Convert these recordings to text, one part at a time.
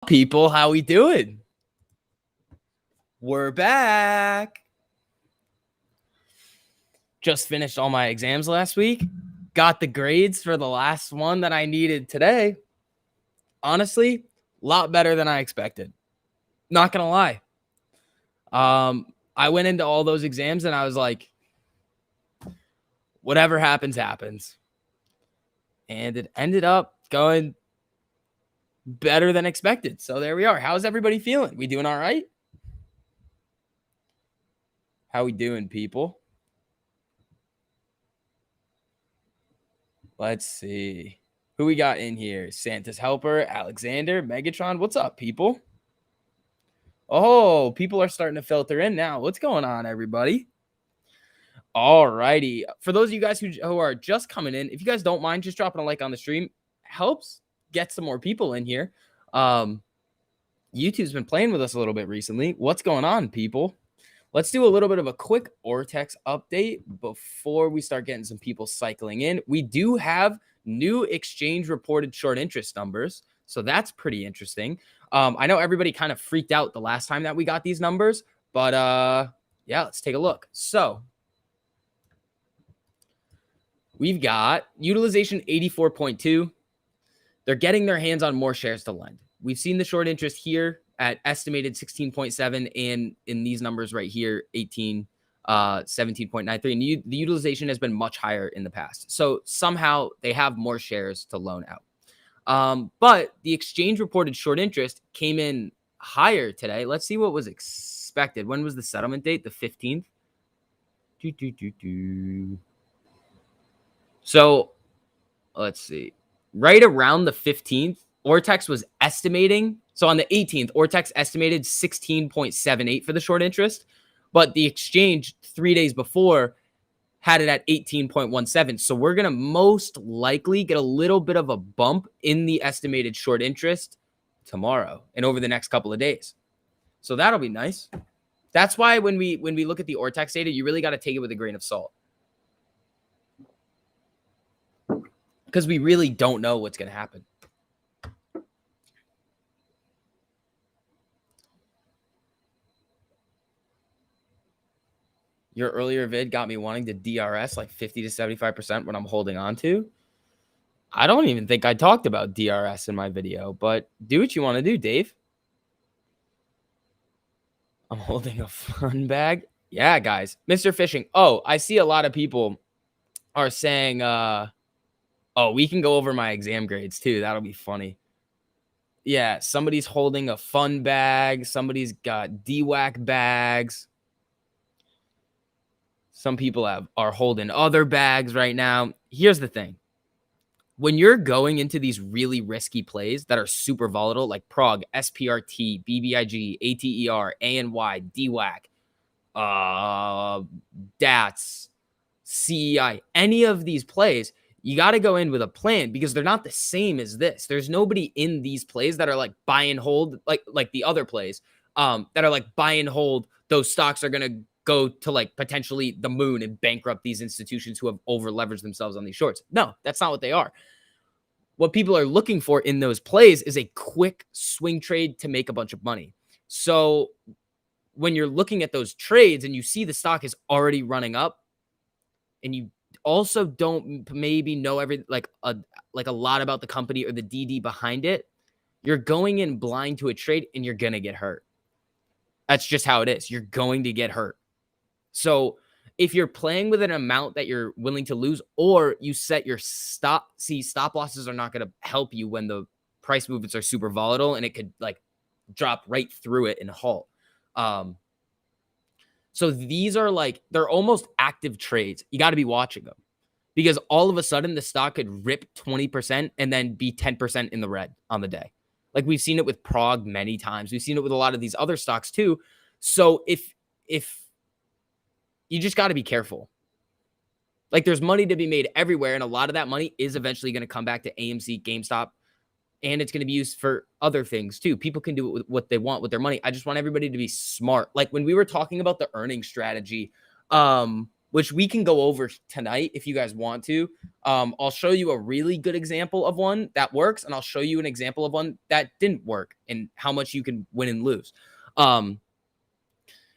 People, how we doing? We're back. Just finished all my exams last week. Got the grades for the last one that I needed today. Honestly, a lot better than I expected. Not gonna lie. I went into all those exams and I was like, whatever happens, happens. And it ended up going better than expected. So there we are. How's everybody feeling? We doing all right? How we doing, people? Let's see. Who we got in here? Santa's Helper, Alexander, Megatron. What's up, people? Oh, people are starting to filter in now. What's going on, everybody? All righty. For those of you guys who are just coming in, if you guys don't mind just dropping a like on the stream, helps get some more people in here. YouTube's been playing with us a little bit recently. What's going on, people? Let's do a little bit of a quick Ortex update before we start getting some people cycling in. We do have new exchange reported short interest numbers, so that's pretty interesting. I know everybody kind of freaked out the last time that we got these numbers, but yeah, let's take a look. So we've got utilization 84.2. They're getting their hands on more shares to lend. We've seen the short interest here at estimated 16.7, and in these numbers right here, 17.93. And the utilization has been much higher in the past. So somehow they have more shares to loan out. But the exchange reported short interest came in higher today. Let's see what was expected. When was the settlement date? The 15th. So let's see. Right around the 15th, Ortex was estimating. So on the 18th, Ortex estimated 16.78 for the short interest, but the exchange 3 days before had it at 18.17. So we're going to most likely get a little bit of a bump in the estimated short interest tomorrow and over the next couple of days. So that'll be nice. That's why when we look at the Ortex data, you really got to take it with a grain of salt, because we really don't know what's going to happen. Your earlier vid got me wanting to DRS like 50 to 75% when I'm holding on to. I don't even think I talked about DRS in my video, but do what you want to do, Dave. I'm holding a fun bag. Yeah, guys. Mr. Fishing. Oh, I see a lot of people are saying, oh, we can go over my exam grades too. That'll be funny. Yeah, somebody's holding a fun bag. Somebody's got DWAC bags. Some people are holding other bags right now. Here's the thing. When you're going into these really risky plays that are super volatile, like PROG, SPRT, BBIG, ATER, ANY, DWAC, DATS, CEI, any of these plays, you got to go in with a plan, because they're not the same as this. There's nobody in these plays that are like buy and hold, like the other plays that are like buy and hold. Those stocks are going to go to like potentially the moon and bankrupt these institutions who have over leveraged themselves on these shorts. No, that's not what they are. What people are looking for in those plays is a quick swing trade to make a bunch of money. So when you're looking at those trades and you see the stock is already running up, and you also don't maybe know a lot about the company or the DD behind it, you're going in blind to a trade and you're going to get hurt. That's just how it is. You're going to get hurt. So if you're playing with an amount that you're willing to lose, or you set your stop losses are not going to help you when the price movements are super volatile and it could like drop right through it and halt. So these are like, they're almost active trades. You got to be watching them, because all of a sudden the stock could rip 20% and then be 10% in the red on the day. Like we've seen it with PROG many times. We've seen it with a lot of these other stocks too. So if you just got to be careful. Like there's money to be made everywhere, and a lot of that money is eventually going to come back to AMC, GameStop, and it's going to be used for other things too. People can do it with what they want with their money. I just want everybody to be smart. Like when we were talking about the earning strategy, which we can go over tonight if you guys want to. I'll show you a really good example of one that works, and I'll show you an example of one that didn't work and how much you can win and lose.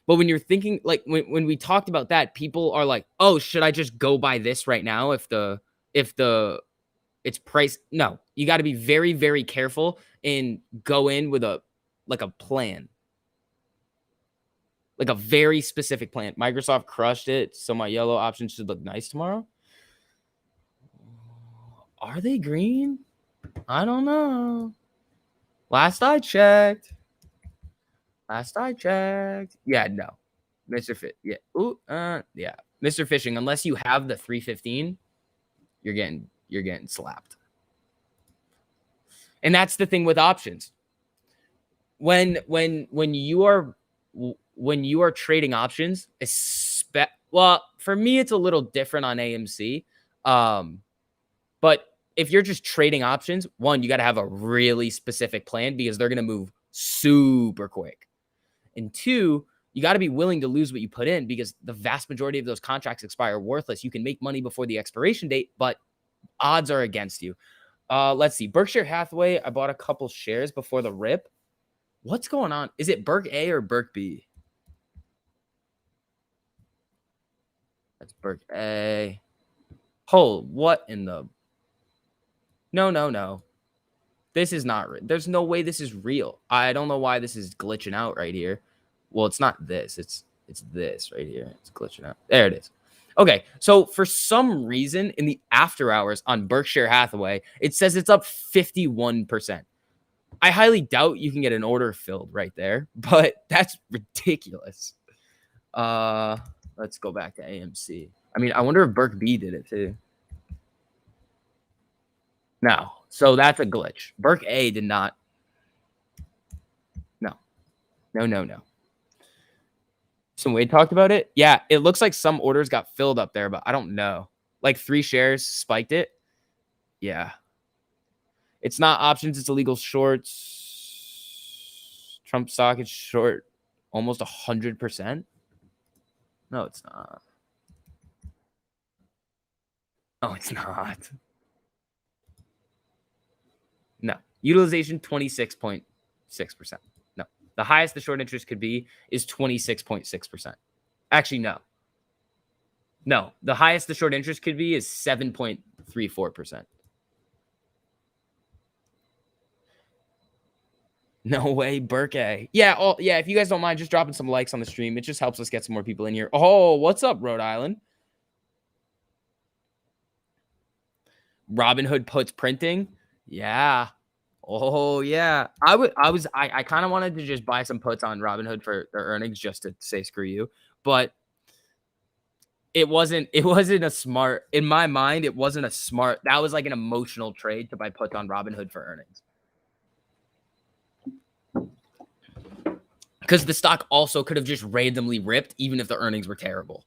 But when you're thinking, like when we talked about that, people are like, "Oh, should I just go buy this right now if it's price?" No, you got to be very, very careful and go in with a plan, like a very specific plan. Microsoft crushed it, so my yellow options should look nice tomorrow. Are they green? I don't know. Last I checked. Yeah, no. Mr. Fit. Yeah. Ooh, yeah. Mr. Fishing, unless you have the 315, you're getting slapped. And that's the thing with options. When you are trading options, well, for me it's a little different on AMC. But if you're just trading options, one, you got to have a really specific plan because they're going to move super quick. And two, you got to be willing to lose what you put in because the vast majority of those contracts expire worthless. You can make money before the expiration date, but odds are against you. Let's see. Berkshire Hathaway, I bought a couple shares before the rip. What's going on? Is it Berk A or Berk B? That's Berk A. Hold, what in the... No. This is not... There's no way this is real. I don't know why this is glitching out right here. Well, it's not this. It's this right here. It's glitching out. There it is. Okay, so for some reason in the after hours on Berkshire Hathaway, it says it's up 51%. I highly doubt you can get an order filled right there, but that's ridiculous. Let's go back to AMC. I mean, I wonder if Berk B did it too. No, so that's a glitch. Berk A did not. No. So Wade talked about it. Yeah, it looks like some orders got filled up there, but I don't know. Like 3 shares spiked it. Yeah. It's not options. It's illegal shorts. Trump stock is short almost 100%. No, it's not. No, it's not. No. Utilization 26.6%. No. The highest the short interest could be is 26.6%. Actually, no. No. The highest the short interest could be is 7.34%. No way, Berk A. Yeah, yeah, if you guys don't mind just dropping some likes on the stream, it just helps us get some more people in here. Oh, what's up, Rhode Island? Robinhood puts printing. Yeah. Oh, yeah. I kind of wanted to just buy some puts on Robinhood for their earnings just to say screw you, but it wasn't a smart, in my mind, it wasn't a smart, that was like an emotional trade to buy puts on Robinhood for earnings. Because the stock also could have just randomly ripped, even if the earnings were terrible.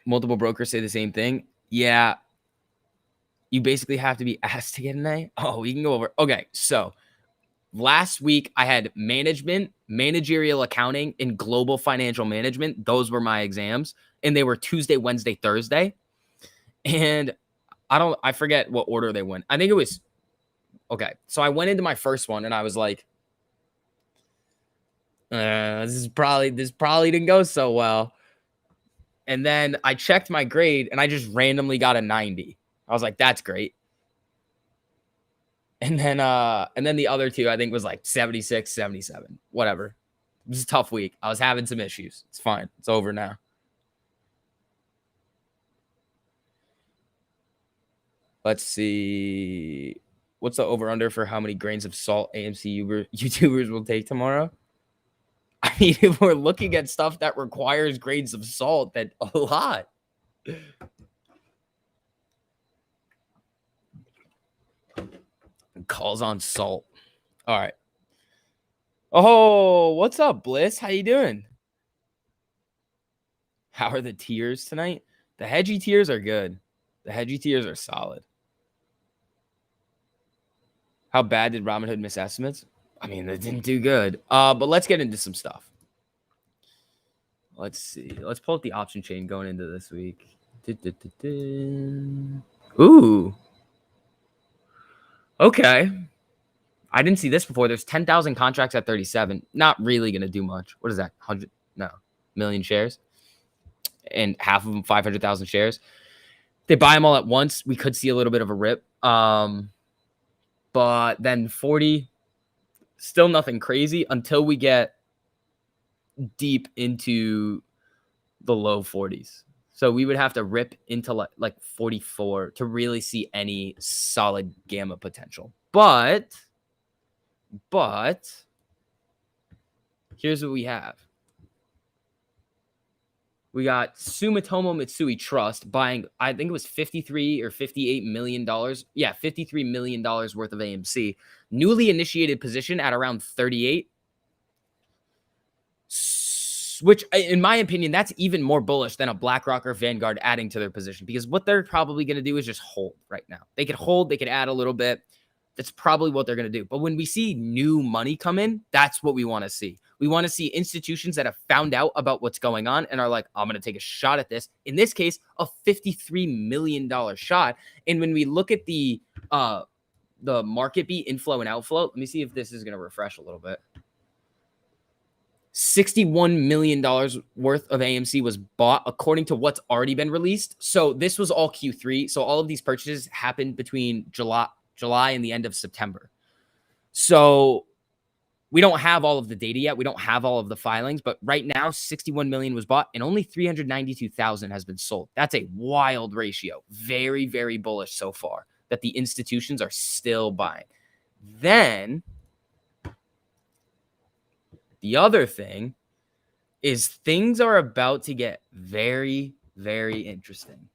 Multiple brokers say the same thing. Yeah. You basically have to be asked to get an A. Oh, we can go over. Okay, so last week I had management, managerial accounting, and global financial management. Those were my exams. And they were Tuesday, Wednesday, Thursday. And I forget what order they went. I think it was... Okay, so I went into my first one and I was like, this probably didn't go so well. And then I checked my grade and I just randomly got a 90. I was like, that's great. And then the other two, I think, was like 76, 77, whatever. It was a tough week. I was having some issues. It's fine. It's over now. Let's see. What's the over-under for how many grains of salt AMC YouTubers will take tomorrow? I mean, if we're looking at stuff that requires grains of salt, then a lot. Calls on salt. All right. Oh, what's up, Bliss? How you doing? How are the tiers tonight? The hedgy tiers are good. The hedgy tiers are solid. How bad did Robinhood miss estimates? I mean, it didn't do good. But let's get into some stuff. Let's see. Let's pull up the option chain going into this week. Ooh. Okay. I didn't see this before. There's 10,000 contracts at 37. Not really going to do much. What is that? 100? No. Million shares. And half of them 500,000 shares. They buy them all at once. We could see a little bit of a rip. But then 40, still nothing crazy until we get deep into the low 40s. So we would have to rip into like 44 to really see any solid gamma potential. But here's what we have. We got Sumitomo Mitsui Trust buying, I think it was $53 or $58 million. Yeah, $53 million worth of AMC. Newly initiated position at around 38. Which, in my opinion, that's even more bullish than a BlackRock or Vanguard adding to their position, because what they're probably going to do is just hold right now. They could hold, they could add a little bit. That's probably what they're going to do. But when we see new money come in, that's what we want to see. We want to see institutions that have found out about what's going on and are like, I'm going to take a shot at this. In this case, a $53 million shot. And when we look at the market beat inflow and outflow, let me see if this is going to refresh a little bit. $61 million worth of AMC was bought according to what's already been released. So this was all Q3. So all of these purchases happened between July and the end of September. So we don't have all of the data yet. We don't have all of the filings, but right now 61 million was bought and only 392,000 has been sold. That's a wild ratio. Very, very bullish so far that the institutions are still buying. Then the other thing is things are about to get very, very interesting.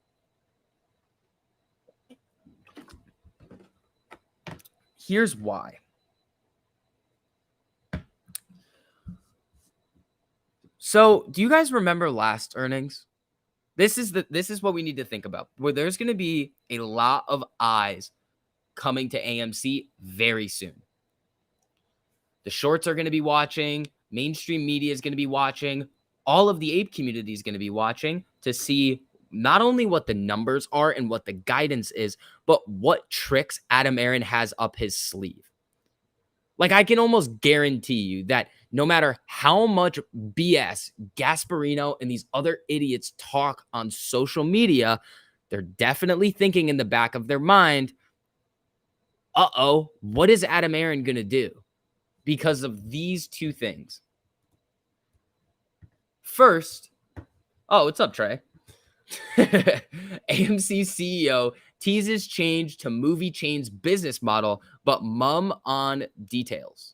Here's why. So, do you guys remember last earnings? This is what we need to think about. Where there's going to be a lot of eyes coming to AMC very soon. The shorts are going to be watching. Mainstream media is going to be watching. All of the ape community is going to be watching to see not only what the numbers are and what the guidance is, but what tricks Adam Aron has up his sleeve. Like, I can almost guarantee you that no matter how much BS Gasparino and these other idiots talk on social media, they're definitely thinking in the back of their mind, what is Adam Aron going to do? Because of these two things. First, what's up, Trey? AMC CEO teases change to movie chain's business model, but mum on details.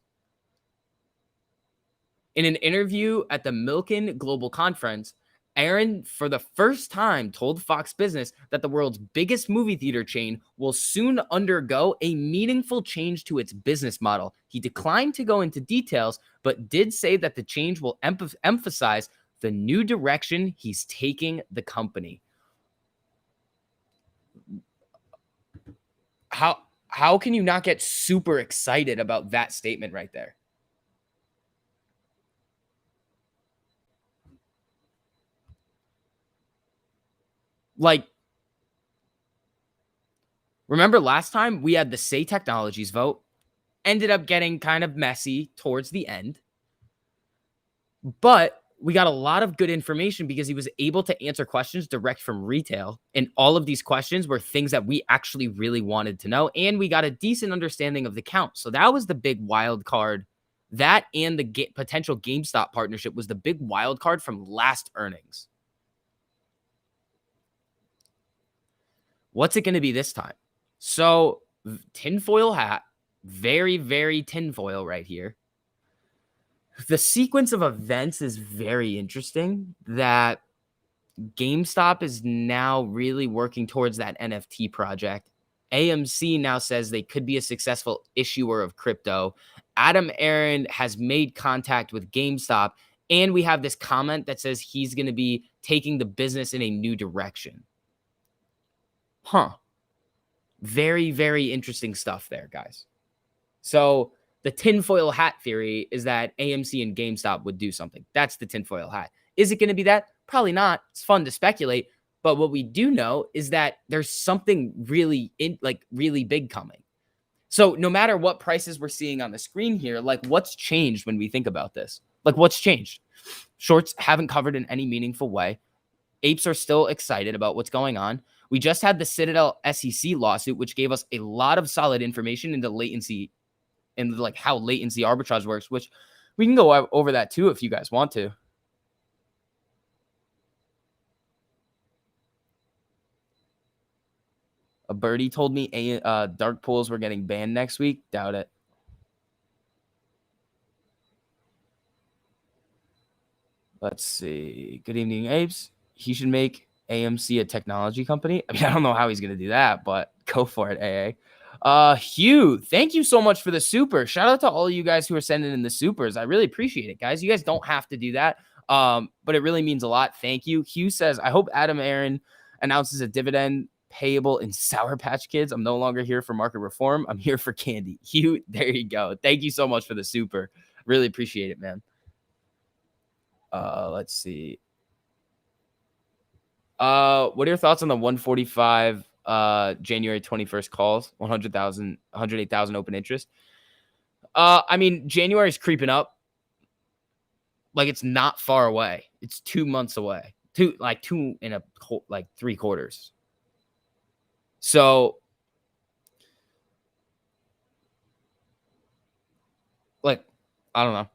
In an interview at the Milken Global Conference, Aron, for the first time, told Fox Business that the world's biggest movie theater chain will soon undergo a meaningful change to its business model. He declined to go into details, but did say that the change will emphasize the new direction he's taking the company. How can you not get super excited about that statement right there? Like, remember last time we had the Say Technologies vote, ended up getting kind of messy towards the end, but we got a lot of good information because he was able to answer questions direct from retail. And all of these questions were things that we actually really wanted to know. And we got a decent understanding of the count. So that was the big wild card. That and the potential GameStop partnership was the big wild card from last earnings. What's it going to be this time? So tinfoil hat, very, very tinfoil right here. The sequence of events is very interesting, that GameStop is now really working towards that NFT project. AMC now says they could be a successful issuer of crypto. Adam Aron has made contact with GameStop, and we have this comment that says he's going to be taking the business in a new direction. Very, very interesting stuff there, guys. So The tinfoil hat theory is that AMC and GameStop would do something. That's the tinfoil hat. Is it going to be that? Probably not. It's fun to speculate. But what we do know is that there's something really really big coming. So no matter what prices we're seeing on the screen here, like what's changed when we think about this? Like what's changed? Shorts haven't covered in any meaningful way. Apes are still excited about what's going on. We just had the Citadel SEC lawsuit, which gave us a lot of solid information into latency and like how latency arbitrage works, which we can go over that too if you guys want to. A birdie told me dark pools were getting banned next week. Doubt it. Let's see. Good evening, Apes. He should make AMC a technology company. I mean, I don't know how he's going to do that, but go for it, AA. Hugh, thank you so much for the super. Shout out to all of you guys who are sending in the supers. I really appreciate it, guys. You guys don't have to do that, but it really means a lot. Thank you. Hugh says, I hope Adam Aaron announces a dividend payable in Sour Patch Kids. I'm no longer here for market reform. I'm here for candy. Hugh, there you go. Thank you so much for the super. Really appreciate it, man. Let's see. What are your thoughts on the 145 January 21st calls? 108,000 open interest. I mean, January's creeping up. Like it's not far away. It's 2 months away. Two and like 3 quarters. So like I don't know.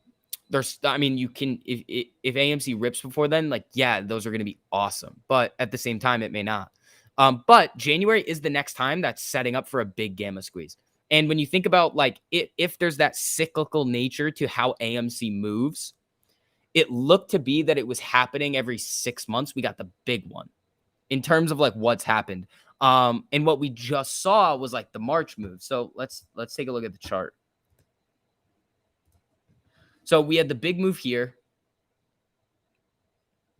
You can if AMC rips before then, like yeah, those are going to be awesome. But at the same time, it may not. But January is the next time that's setting up for a big gamma squeeze. And when you think about like if there's that cyclical nature to how AMC moves, it looked to be that it was happening every 6 months. We got the big one in terms of like what's happened. And what we just saw was like the March move. So let's take a look at the chart. So we had the big move here,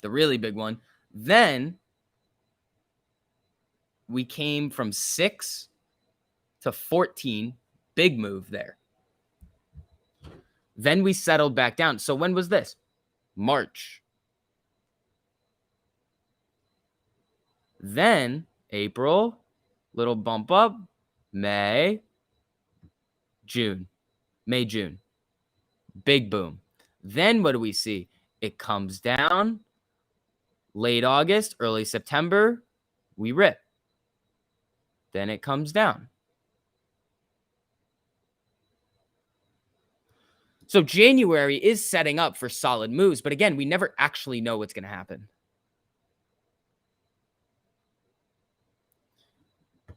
the really big one. Then we came from 6 to 14, big move there. Then we settled back down. So when was this? March. Then April, little bump up, May, June, big boom. Then what do we see? It comes down late August, early September, we rip. Then it comes down. So January is setting up for solid moves, but again, we never actually know what's going to happen.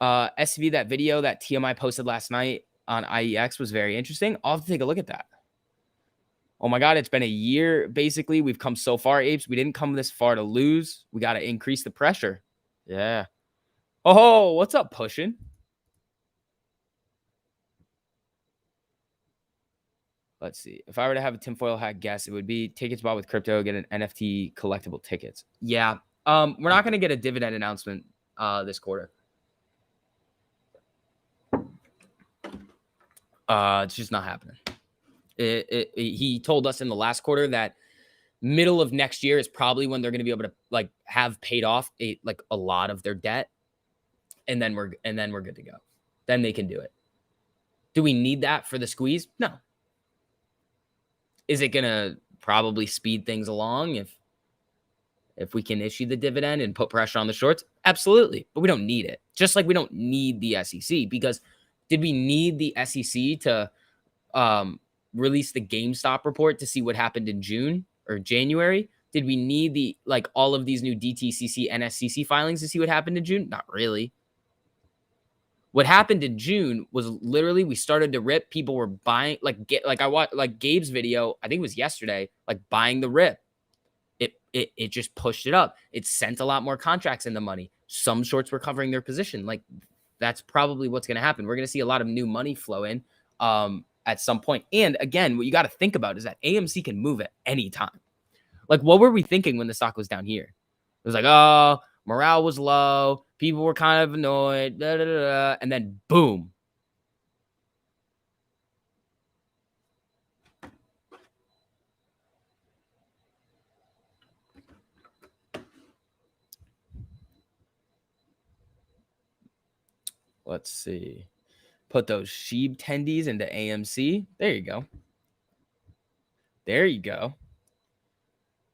SV, that video that TMI posted last night on IEX was very interesting. I'll have to take a look at that. Oh my God, it's been a year. Basically, we've come so far, Apes. We didn't come this far to lose. We got to increase the pressure. Yeah. Oh, what's up, pushing? Let's see. If I were to have a tinfoil hat guess, it would be tickets bought with crypto, get an NFT collectible tickets. Yeah. We're not going to get a dividend announcement this quarter. It's just not happening. He told us in the last quarter that middle of next year is probably when they're going to be able to like have paid off a lot of their debt, and then we're good to go. Then they can do it. Do we need that for the squeeze? No. Is it going to probably speed things along if we can issue the dividend and put pressure on the shorts? Absolutely, but we don't need it. Just like we don't need the SEC, because did we need the SEC to release the GameStop report to see what happened in June or January? Did we need all of these new DTCC and SEC filings to see what happened in June? Not really. What happened in June was literally we started to rip. People were buying, I watched Gabe's video, I think it was yesterday, buying the rip. It just pushed it up. It sent a lot more contracts in the money. Some shorts were covering their position. That's probably what's going to happen. We're going to see a lot of new money flow in at some point. And again, what you got to think about is that AMC can move at any time. What were we thinking when the stock was down here? It was oh, morale was low. People were kind of annoyed. And then boom. Let's see. Put those Sheeb tendies into AMC. There you go. There you go.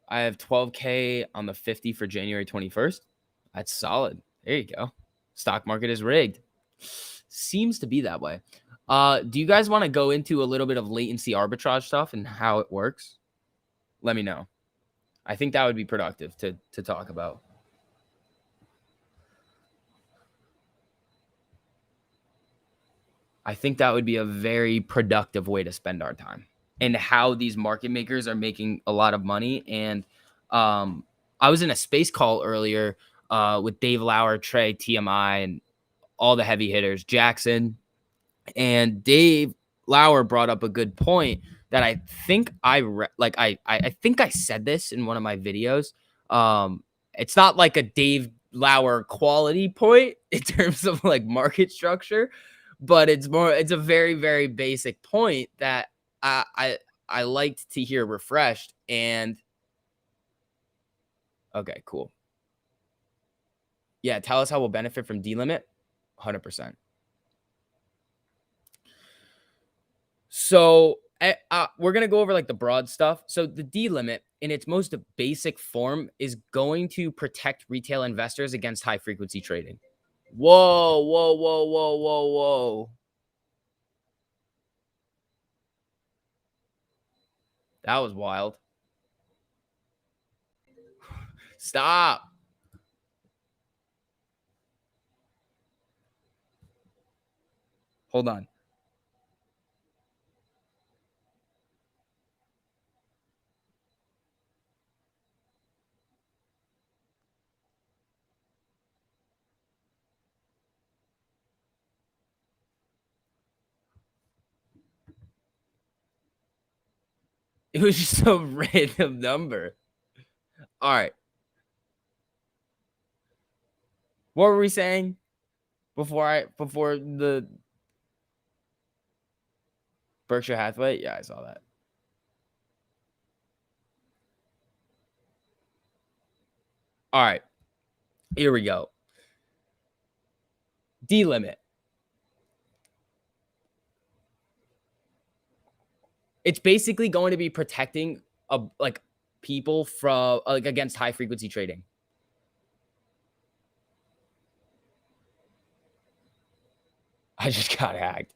I have 12K on the 50 for January 21st. That's solid. There you go. Stock market is rigged. Seems to be that way. Do you guys want to go into a little bit of latency arbitrage stuff and how it works? Let me know. I think that would be productive to talk about. I think that would be a very productive way to spend our time, and how these market makers are making a lot of money. And I was in a space call earlier with Dave Lauer, Trey, TMI, and all the heavy hitters, Jackson. And Dave Lauer brought up a good point that I think I think I said this in one of my videos. It's not like a Dave Lauer quality point in terms of like market structure, but it's a very, very basic point that I liked to hear refreshed. And okay, cool. Yeah, tell us how we'll benefit from delimit. 100%. So we're going to go over like the broad stuff. So the delimit in its most basic form is going to protect retail investors against high frequency trading. Whoa, whoa, whoa, whoa, whoa, whoa. That was wild. Stop. Hold on. It was just a random number. All right. What were we saying before the Berkshire Hathaway? Yeah, I saw that. All right. Here we go. Delimit. It's basically going to be protecting like people from like against high frequency trading. I just got hacked.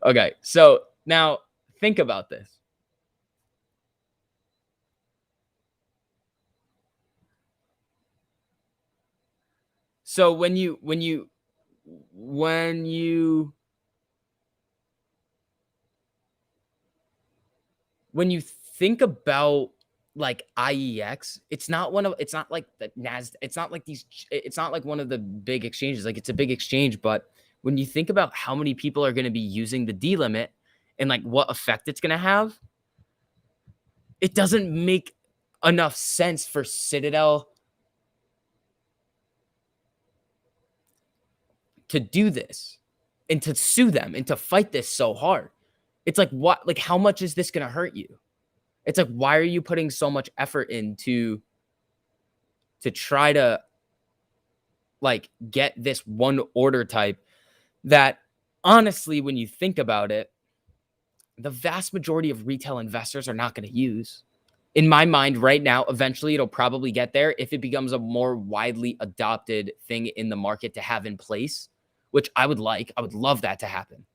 Okay, so now think about this. So when you think about like IEX, it's not like the NASDAQ, it's not like one of the big exchanges. Like it's a big exchange, but when you think about how many people are going to be using the delimit and like what effect it's going to have, it doesn't make enough sense for Citadel to do this and to sue them and to fight this so hard. It's like, what, like, how much is this going to hurt you? It's like, why are you putting so much effort into to try to like get this one order type that honestly, when you think about it, the vast majority of retail investors are not going to use. In my mind right now, eventually it'll probably get there if it becomes a more widely adopted thing in the market to have in place, which I would love that to happen.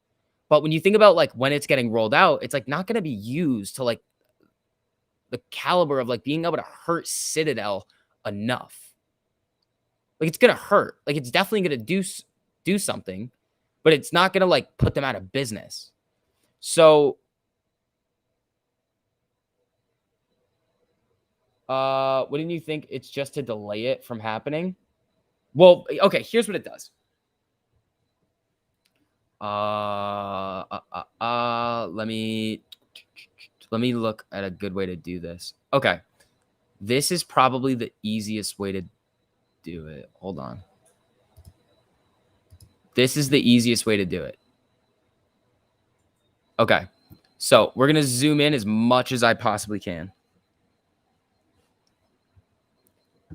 But when you think about like when it's getting rolled out, it's like not going to be used to like the caliber of like being able to hurt Citadel enough. Like it's going to hurt. Like it's definitely going to do something, but it's not going to like put them out of business. So wouldn't you think it's just to delay it from happening? Well, okay, here's what it does. Let me look at a good way to do this. Okay. This is probably the easiest way to do it. Hold on. This is the easiest way to do it. Okay. So we're going to zoom in as much as I possibly can.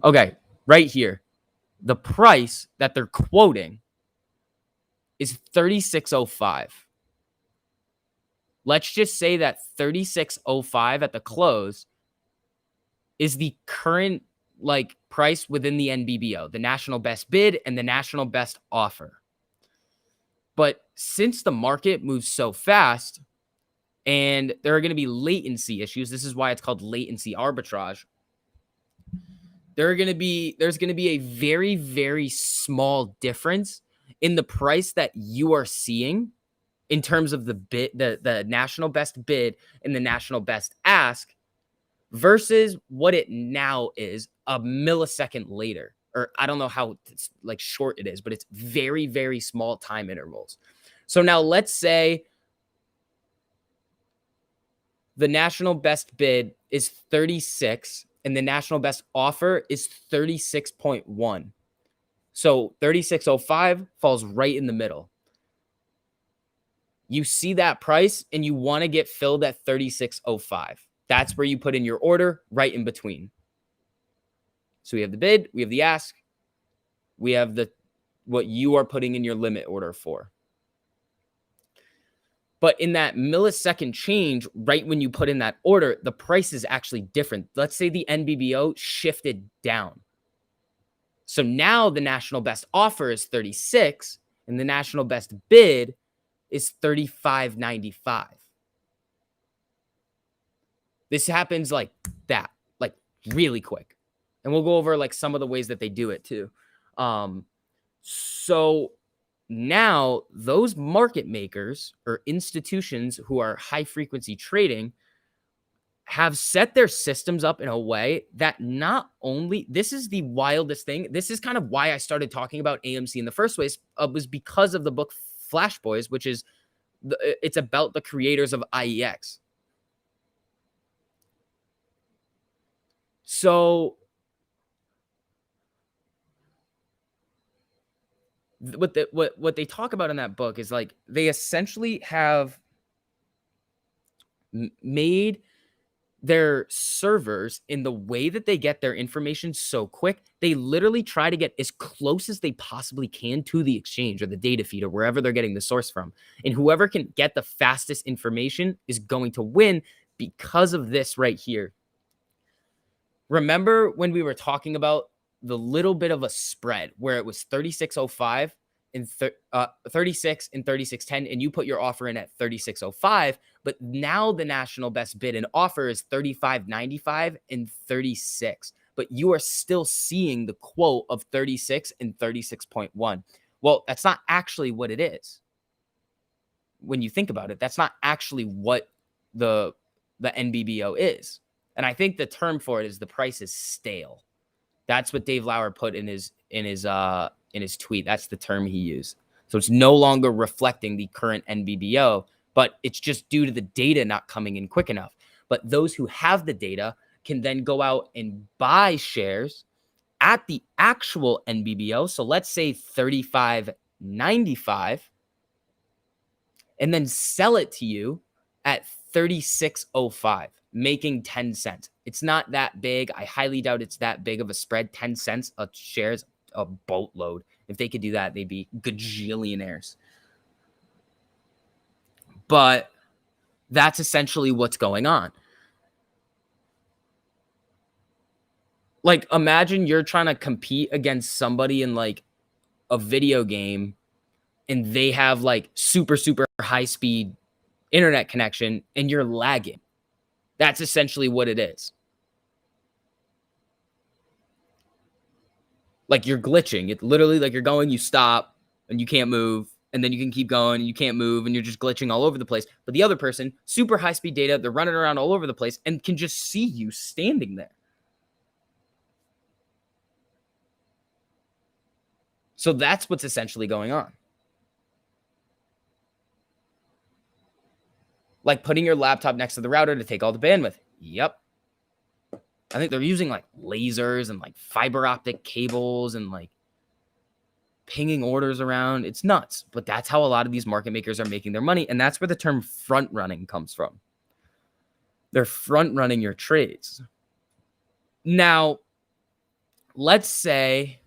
Okay. Right here. The price that they're quoting is 36.05. Let's just say that 36.05 at the close is the current price within the NBBO, the national best bid and the national best offer. But since the market moves so fast and there are going to be latency issues, this is why it's called latency arbitrage. There's going to be a very, very small difference in the price that you are seeing in terms of the bid, the national best bid and the national best ask versus what it now is a millisecond later. Or I don't know how short it is, but it's very, very small time intervals. So now let's say the national best bid is 36 and the national best offer is 36.1. So 36.05 falls right in the middle. You see that price and you want to get filled at 36.05. That's where you put in your order, right in between. So we have the bid, we have the ask, we have what you are putting in your limit order for. But in that millisecond change, right when you put in that order, the price is actually different. Let's say the NBBO shifted down. So now the national best offer is 36 and the national best bid is 35.95. This happens like that, like really quick. And we'll go over some of the ways that they do it too. So now those market makers or institutions who are high frequency trading have set their systems up in a way that not only, this is the wildest thing. This is kind of why I started talking about AMC in the first place, was because of the book Flash Boys, which is, it's about the creators of IEX. So what they talk about in that book is they essentially have made their servers in the way that they get their information so quick. They literally try to get as close as they possibly can to the exchange or the data feed or wherever they're getting the source from. And whoever can get the fastest information is going to win because of this right here. Remember when we were talking about the little bit of a spread where it was 36.05 and 36 and 36.10, and you put your offer in at 36.05, but now the national best bid and offer is 35.95 and 36, but you are still seeing the quote of 36 and 36.1. Well, that's not actually what it is. When you think about it, that's not actually what the NBBO is. And I think the term for it is the price is stale. That's what Dave Lauer put in his tweet. That's the term he used. So it's no longer reflecting the current NBBO, but it's just due to the data not coming in quick enough. But those who have the data can then go out and buy shares at the actual NBBO. So let's say 35.95, and then sell it to you at 36.05. Making 10 cents. It's not that big. I highly doubt it's that big of a spread. 10 cents a share is a boatload. If they could do that, they'd be gajillionaires. But that's essentially what's going on. Imagine you're trying to compete against somebody in a video game and they have super, super high speed internet connection and you're lagging. That's essentially what it is. You're glitching. It's literally you're going, you stop, and you can't move, and then you can keep going, and you can't move, and you're just glitching all over the place. But the other person, super high-speed data, they're running around all over the place and can just see you standing there. So that's what's essentially going on. Putting your laptop next to the router to take all the bandwidth. Yep. I think they're using lasers and fiber optic cables and pinging orders around. It's nuts. But that's how a lot of these market makers are making their money. And that's where the term front running comes from. They're front running your trades. Now, let's say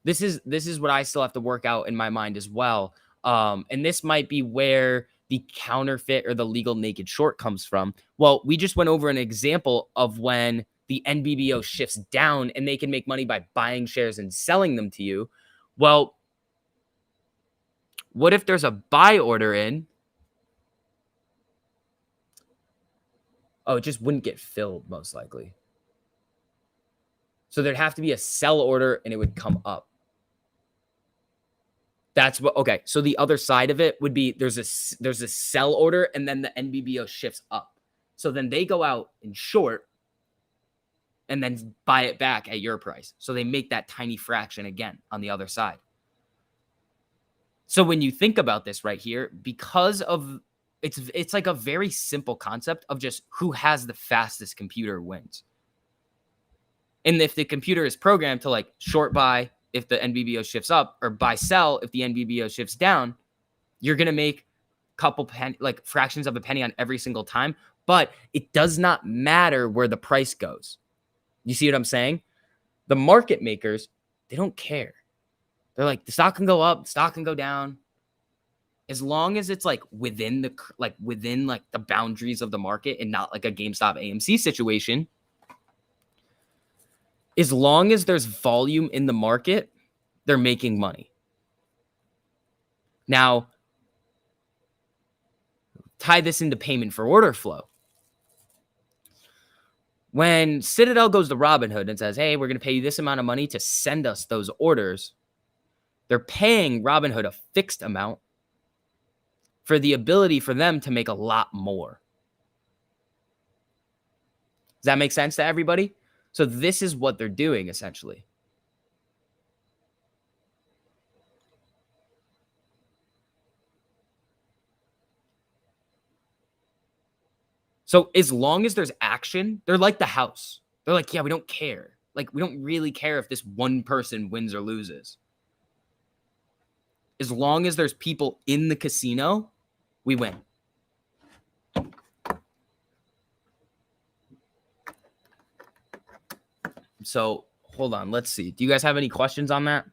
this is what I still have to work out in my mind as well. And this might be where the counterfeit or the legal naked short comes from. Well, we just went over an example of when the NBBO shifts down and they can make money by buying shares and selling them to you. Well, what if there's a buy order in? Oh, it just wouldn't get filled, most likely. So there'd have to be a sell order and it would come up. That's what, okay. So the other side of it would be there's a sell order and then the NBBO shifts up. So then they go out and short and then buy it back at your price. So they make that tiny fraction again on the other side. So when you think about this right here, because of it's like a very simple concept of just who has the fastest computer wins. And if the computer is programmed to like short buy if the NBBO shifts up or buy sell if the NBBO shifts down, you're going to make like fractions of a penny on every single time, but it does not matter where the price goes. You see what I'm saying? The market makers, they don't care. They're like, the stock can go up, the stock can go down. As long as it's like within the boundaries of the market and not like a GameStop AMC situation, as long as there's volume in the market, they're making money. Now, tie this into payment for order flow. When Citadel goes to Robinhood and says, hey, we're going to pay you this amount of money to send us those orders, they're paying Robinhood a fixed amount for the ability for them to make a lot more. Does that make sense to everybody? So this is what they're doing essentially. So as long as there's action, they're like the house. They're like, yeah, we don't care. Like, we don't really care if this one person wins or loses. As long as there's people in the casino, we win. So hold on. Let's see. Do you guys have any questions on that?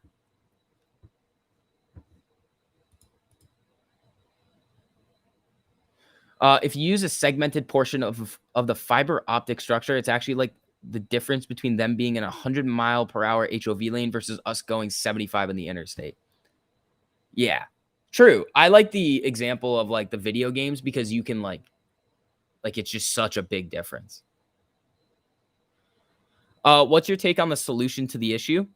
If you use a segmented portion of the fiber optic structure, it's actually like the difference between them being in a 100-mile-per-hour HOV lane versus us going 75 in the interstate. Yeah, true. I like the example of like the video games because you can like it's just such a big difference. What's your take on the solution to the issue?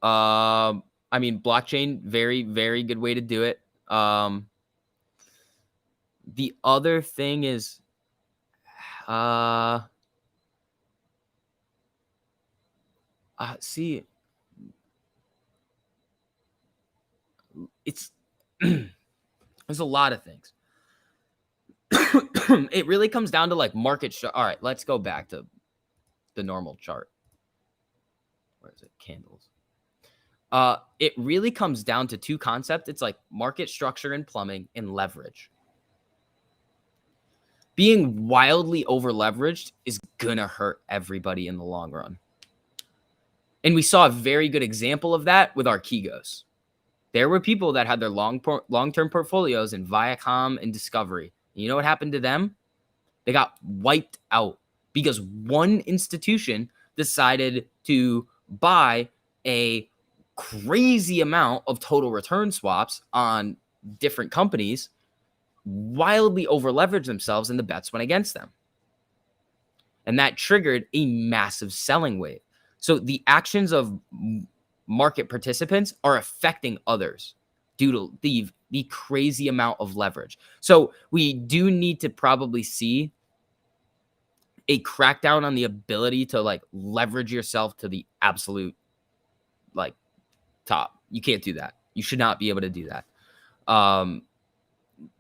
I mean, blockchain, very, very good way to do it. The other thing is, see, it's there's a lot of things. It really comes down to like market. All right, let's go back to the normal chart. Where is it? Candles. It really comes down to two concepts. It's like market structure and plumbing and leverage. Being wildly over leveraged is gonna hurt everybody in the long run. And we saw a very good example of that with Archegos. There were people that had their long-term portfolios in Viacom and Discovery. And you know what happened to them? They got wiped out because one institution decided to buy a crazy amount of total return swaps on different companies, wildly over leveraged themselves, and the bets went against them. And that triggered a massive selling wave. So the actions of market participants are affecting others due to the crazy amount of leverage. So we do need to probably see a crackdown on the ability to like leverage yourself to the absolute like top. You can't do that. You should not be able to do that.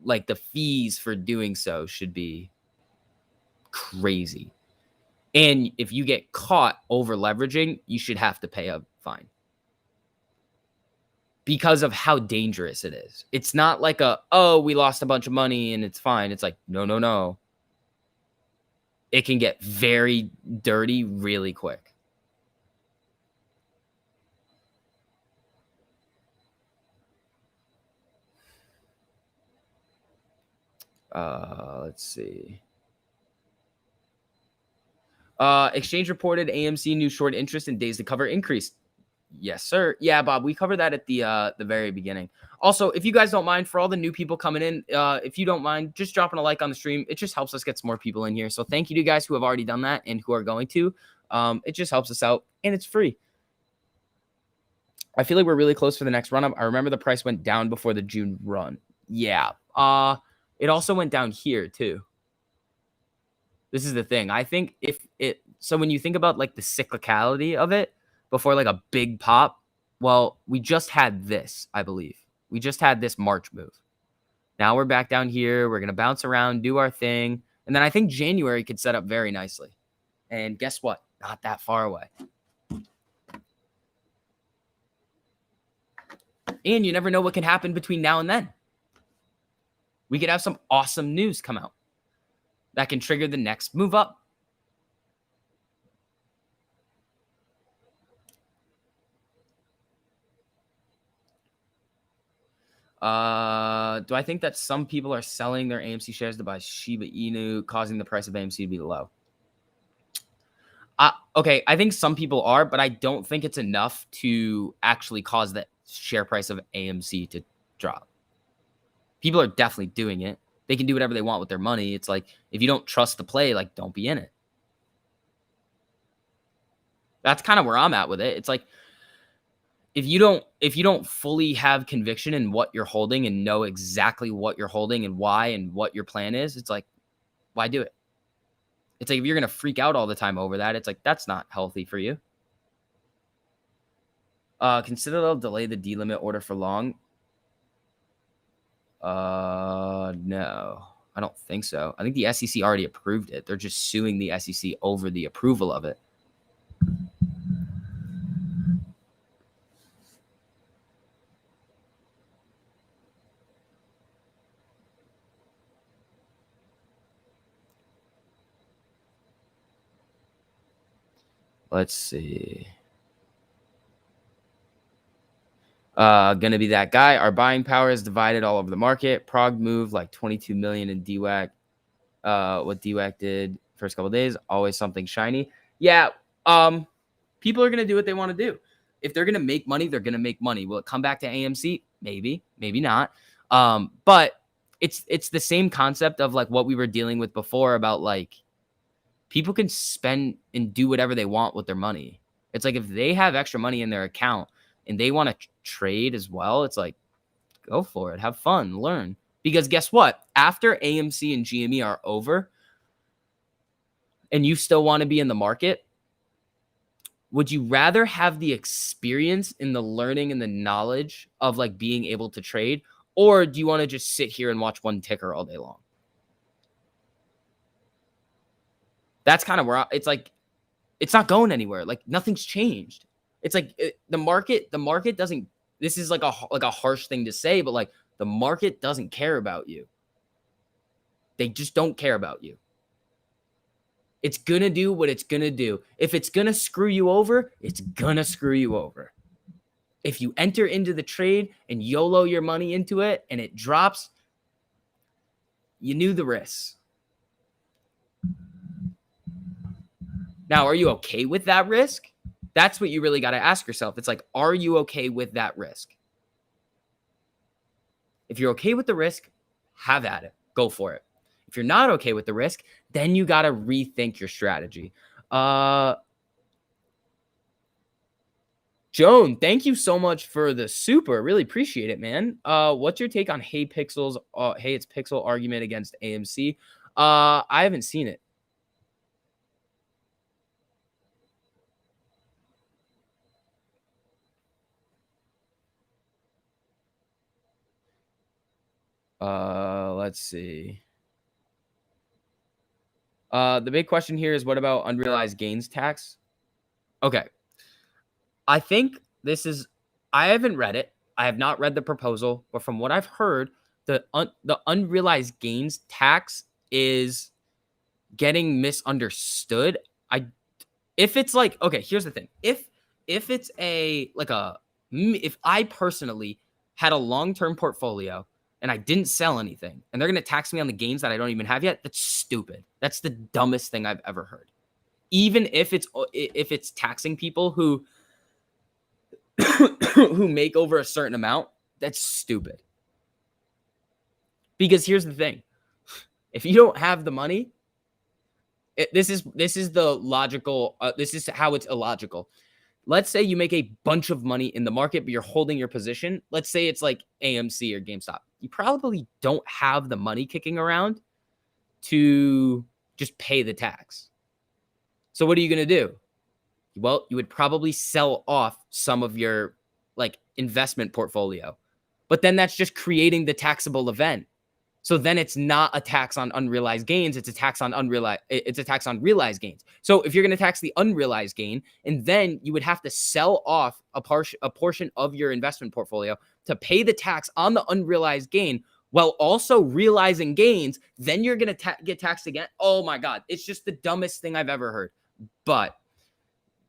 Like the fees for doing so should be crazy. And if you get caught over leveraging, you should have to pay a fine because of how dangerous it is. It's not like we lost a bunch of money and it's fine. It's like, no. It can get very dirty really quick. Let's see. Exchange reported AMC new short interest in days to cover increased. Yes, sir. Yeah, Bob, we covered that at the very beginning. Also, if you guys don't mind, for all the new people coming in, if you don't mind, just dropping a like on the stream. It just helps us get some more people in here. So thank you to you guys who have already done that and who are going to. It just helps us out, and it's free. I feel like we're really close for the next run up. I remember the price went down before the June run. Yeah. It also went down here too. This is the thing. I think so when you think about like the cyclicality of it before like a big pop, well, we just had this, I believe. We just had this March move. Now we're back down here. We're going to bounce around, do our thing. And then I think January could set up very nicely. And guess what? Not that far away. And you never know what can happen between now and then. We could have some awesome news come out that can trigger the next move up. Do I think that some people are selling their AMC shares to buy Shiba Inu, causing the price of AMC to be low? Okay, I think some people are, but I don't think it's enough to actually cause the share price of AMC to drop. People are definitely doing it. They can do whatever they want with their money. It's like, if you don't trust the play, like, don't be in it. That's kind of where I'm at with it. It's like, if you don't fully have conviction in what you're holding and know exactly what you're holding and why and what your plan is, it's like, why do it? It's like, if you're going to freak out all the time over that, it's like, that's not healthy for you. Consider they'll delay the delimit order for long. No, I don't think so. I think the SEC already approved it. They're just suing the SEC over the approval of it. Let's see. Gonna be that guy. Our buying power is divided all over the market. Prague moved like 22 million in DWAC. What DWAC did first couple of days, always something shiny. Yeah. People are gonna do what they want to do. If they're gonna make money, they're gonna make money. Will it come back to AMC? Maybe, maybe not. But it's the same concept of like what we were dealing with before about like people can spend and do whatever they want with their money. It's like, if they have extra money in their account and they want to trade as well, it's like, go for it. Have fun. Learn. Because guess what? After AMC and GME are over and you still want to be in the market, would you rather have the experience and the learning and the knowledge of like being able to trade, or do you want to just sit here and watch one ticker all day long? That's kind of where it's like, it's not going anywhere. Like, nothing's changed. It's like the market doesn't, this is like a harsh thing to say, but like, the market doesn't care about you. They just don't care about you. It's going to do what it's going to do. If it's going to screw you over, it's going to screw you over. If you enter into the trade and YOLO your money into it and it drops, you knew the risks. Now, are you okay with that risk? That's what you really got to ask yourself. It's like, are you okay with that risk? If you're okay with the risk, have at it. Go for it. If you're not okay with the risk, then you got to rethink your strategy. Joan, thank you so much for the super. Really appreciate it, man. What's your take on Hey Pixel's Hey It's Pixel argument against AMC? I haven't seen it. Let's see. The big question here is, what about unrealized gains tax? Okay. I think I haven't read it. I have not read the proposal, but from what I've heard, the unrealized gains tax is getting misunderstood. If it's like, okay, here's the thing. If it's if I personally had a long-term portfolio and I didn't sell anything, and they're going to tax me on the gains that I don't even have yet, that's stupid. That's the dumbest thing I've ever heard. Even if it's taxing people who who make over a certain amount, that's stupid. Because here's the thing. If you don't have the money, this is the logical this is how it's illogical. Let's say you make a bunch of money in the market, but you're holding your position. Let's say it's like AMC or GameStop. You probably don't have the money kicking around to just pay the tax. So what are you going to do? Well, you would probably sell off some of your like investment portfolio. But then that's just creating the taxable event. So then it's not a tax on unrealized gains, it's a tax on realized gains. So if you're going to tax the unrealized gain, and then you would have to sell off a portion of your investment portfolio to pay the tax on the unrealized gain while also realizing gains, then you're going to get taxed again. Oh my God, it's just the dumbest thing I've ever heard. But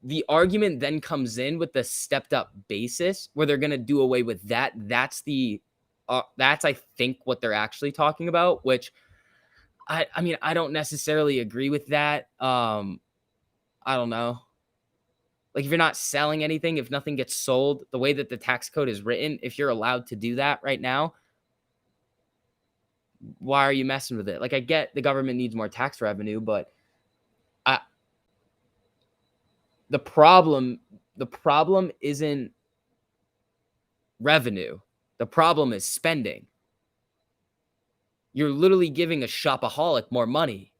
the argument then comes in with the stepped up basis where they're going to do away with that. That's I think what they're actually talking about, which I mean, I don't necessarily agree with that. I don't know. Like if you're not selling anything, if nothing gets sold, the way that the tax code is written, if you're allowed to do that right now, why are you messing with it? Like I get the government needs more tax revenue, but the problem isn't revenue. The problem is spending. You're literally giving a shopaholic more money.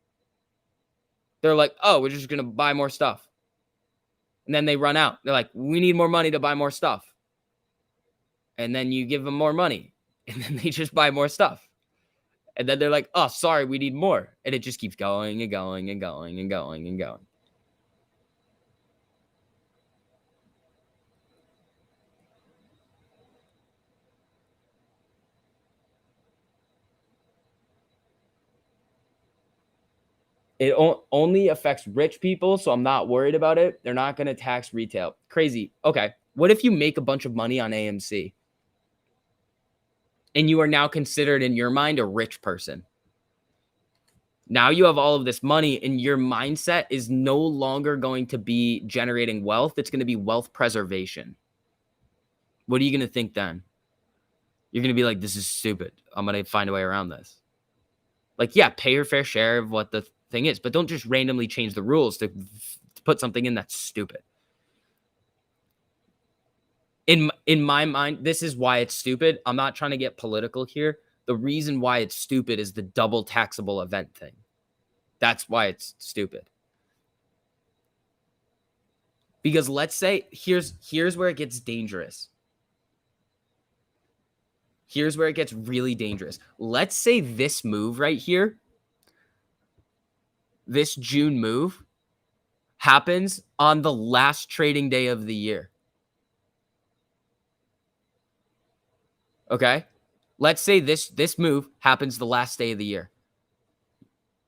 They're like, oh, we're just going to buy more stuff. And then they run out. They're like, we need more money to buy more stuff. And then you give them more money. And then they just buy more stuff. And then they're like, oh, sorry, we need more. And it just keeps going and going and going and going and going. It only affects rich people, so I'm not worried about it. They're not going to tax retail. Crazy. Okay. What if you make a bunch of money on AMC and you are now considered in your mind a rich person? Now you have all of this money and your mindset is no longer going to be generating wealth. It's going to be wealth preservation. What are you going to think then? You're going to be like, this is stupid. I'm going to find a way around this. Like, yeah, pay your fair share of what the thing is, but don't just randomly change the rules to put something in that's stupid. In my mind, this is why it's stupid. I'm not trying to get political here. The reason why it's stupid is the double taxable event thing. That's why it's stupid. Because let's say here's where it gets dangerous. Here's where it gets really dangerous. Let's say this move right here, this June move, happens on the last trading day of the year. Okay? Let's say this move happens the last day of the year.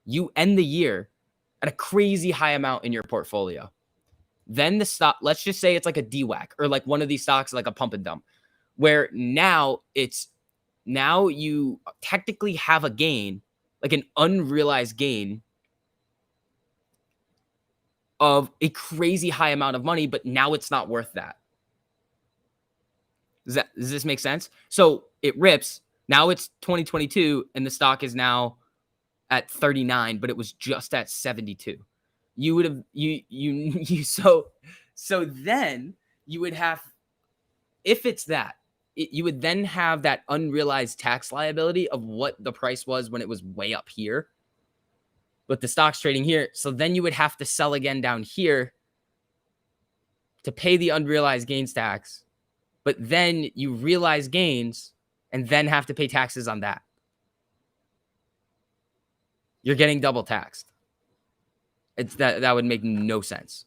You end the year at a crazy high amount in your portfolio. Then the stock, let's just say it's like a DWAC or like one of these stocks like a pump and dump, where now you technically have a gain, like an unrealized gain of a crazy high amount of money, but now it's not worth that. Does this make sense? So it rips. Now it's 2022 and the stock is now at 39, but it was just at 72. You would have so then you would have, if it's that, you would then have that unrealized tax liability of what the price was when it was way up here, but the stock's trading here. So then you would have to sell again down here to pay the unrealized gains tax, but then you realize gains and then have to pay taxes on that. You're getting double taxed. It's that would make no sense.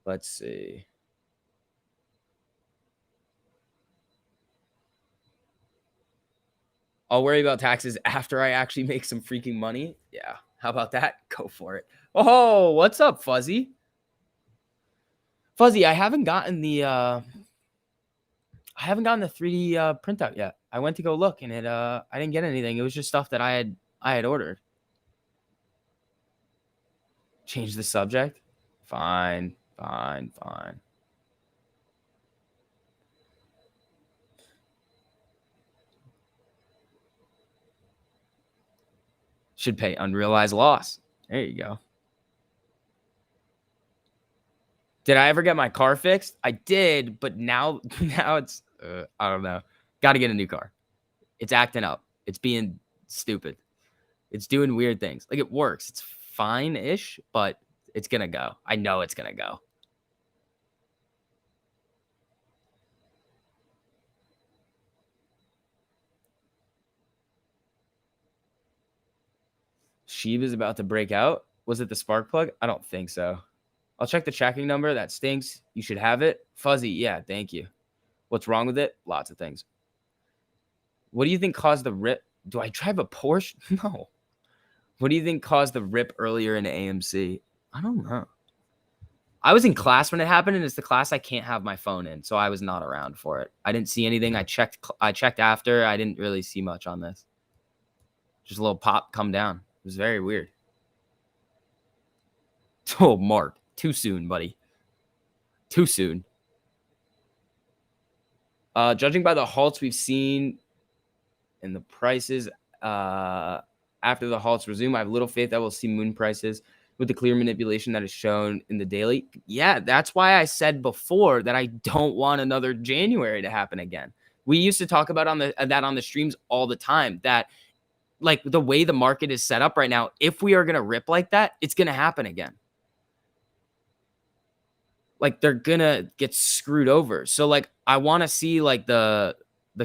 Let's see. I'll worry about taxes after I actually make some freaking money. Yeah. How about that? Go for it. Oh, what's up, Fuzzy? Fuzzy, I haven't gotten the 3D printout yet. I went to go look and I didn't get anything. It was just stuff that I had ordered. Change the subject. Fine. Should pay unrealized loss. There you go. Did I ever get my car fixed? I did, but now it's I don't know. Got to get a new car. It's acting up. It's being stupid. It's doing weird things. Like, it works. It's fine-ish, but it's gonna go. I know it's gonna go. Shiba's about to break out. Was it the spark plug? I don't think so. I'll check the tracking number. That stinks. You should have it. Fuzzy, yeah, thank you. What's wrong with it? Lots of things. What do you think caused the rip? Do I drive a Porsche? No. What do you think caused the rip earlier in AMC? I don't know. I was in class when it happened, and it's the class I can't have my phone in, so I was not around for it. I didn't see anything. I checked after. I didn't really see much on this. Just a little pop come down. It was very weird. Oh, Mark. Too soon, buddy. Too soon. Judging by the halts we've seen and the prices after the halts resume, I have little faith that we'll see moon prices with the clear manipulation that is shown in the daily. Yeah, that's why I said before that I don't want another January to happen again. We used to talk about on the streams all the time, that like the way the market is set up right now, if we are going to rip like that, it's going to happen again. Like, they're going to get screwed over. So like, I want to see like the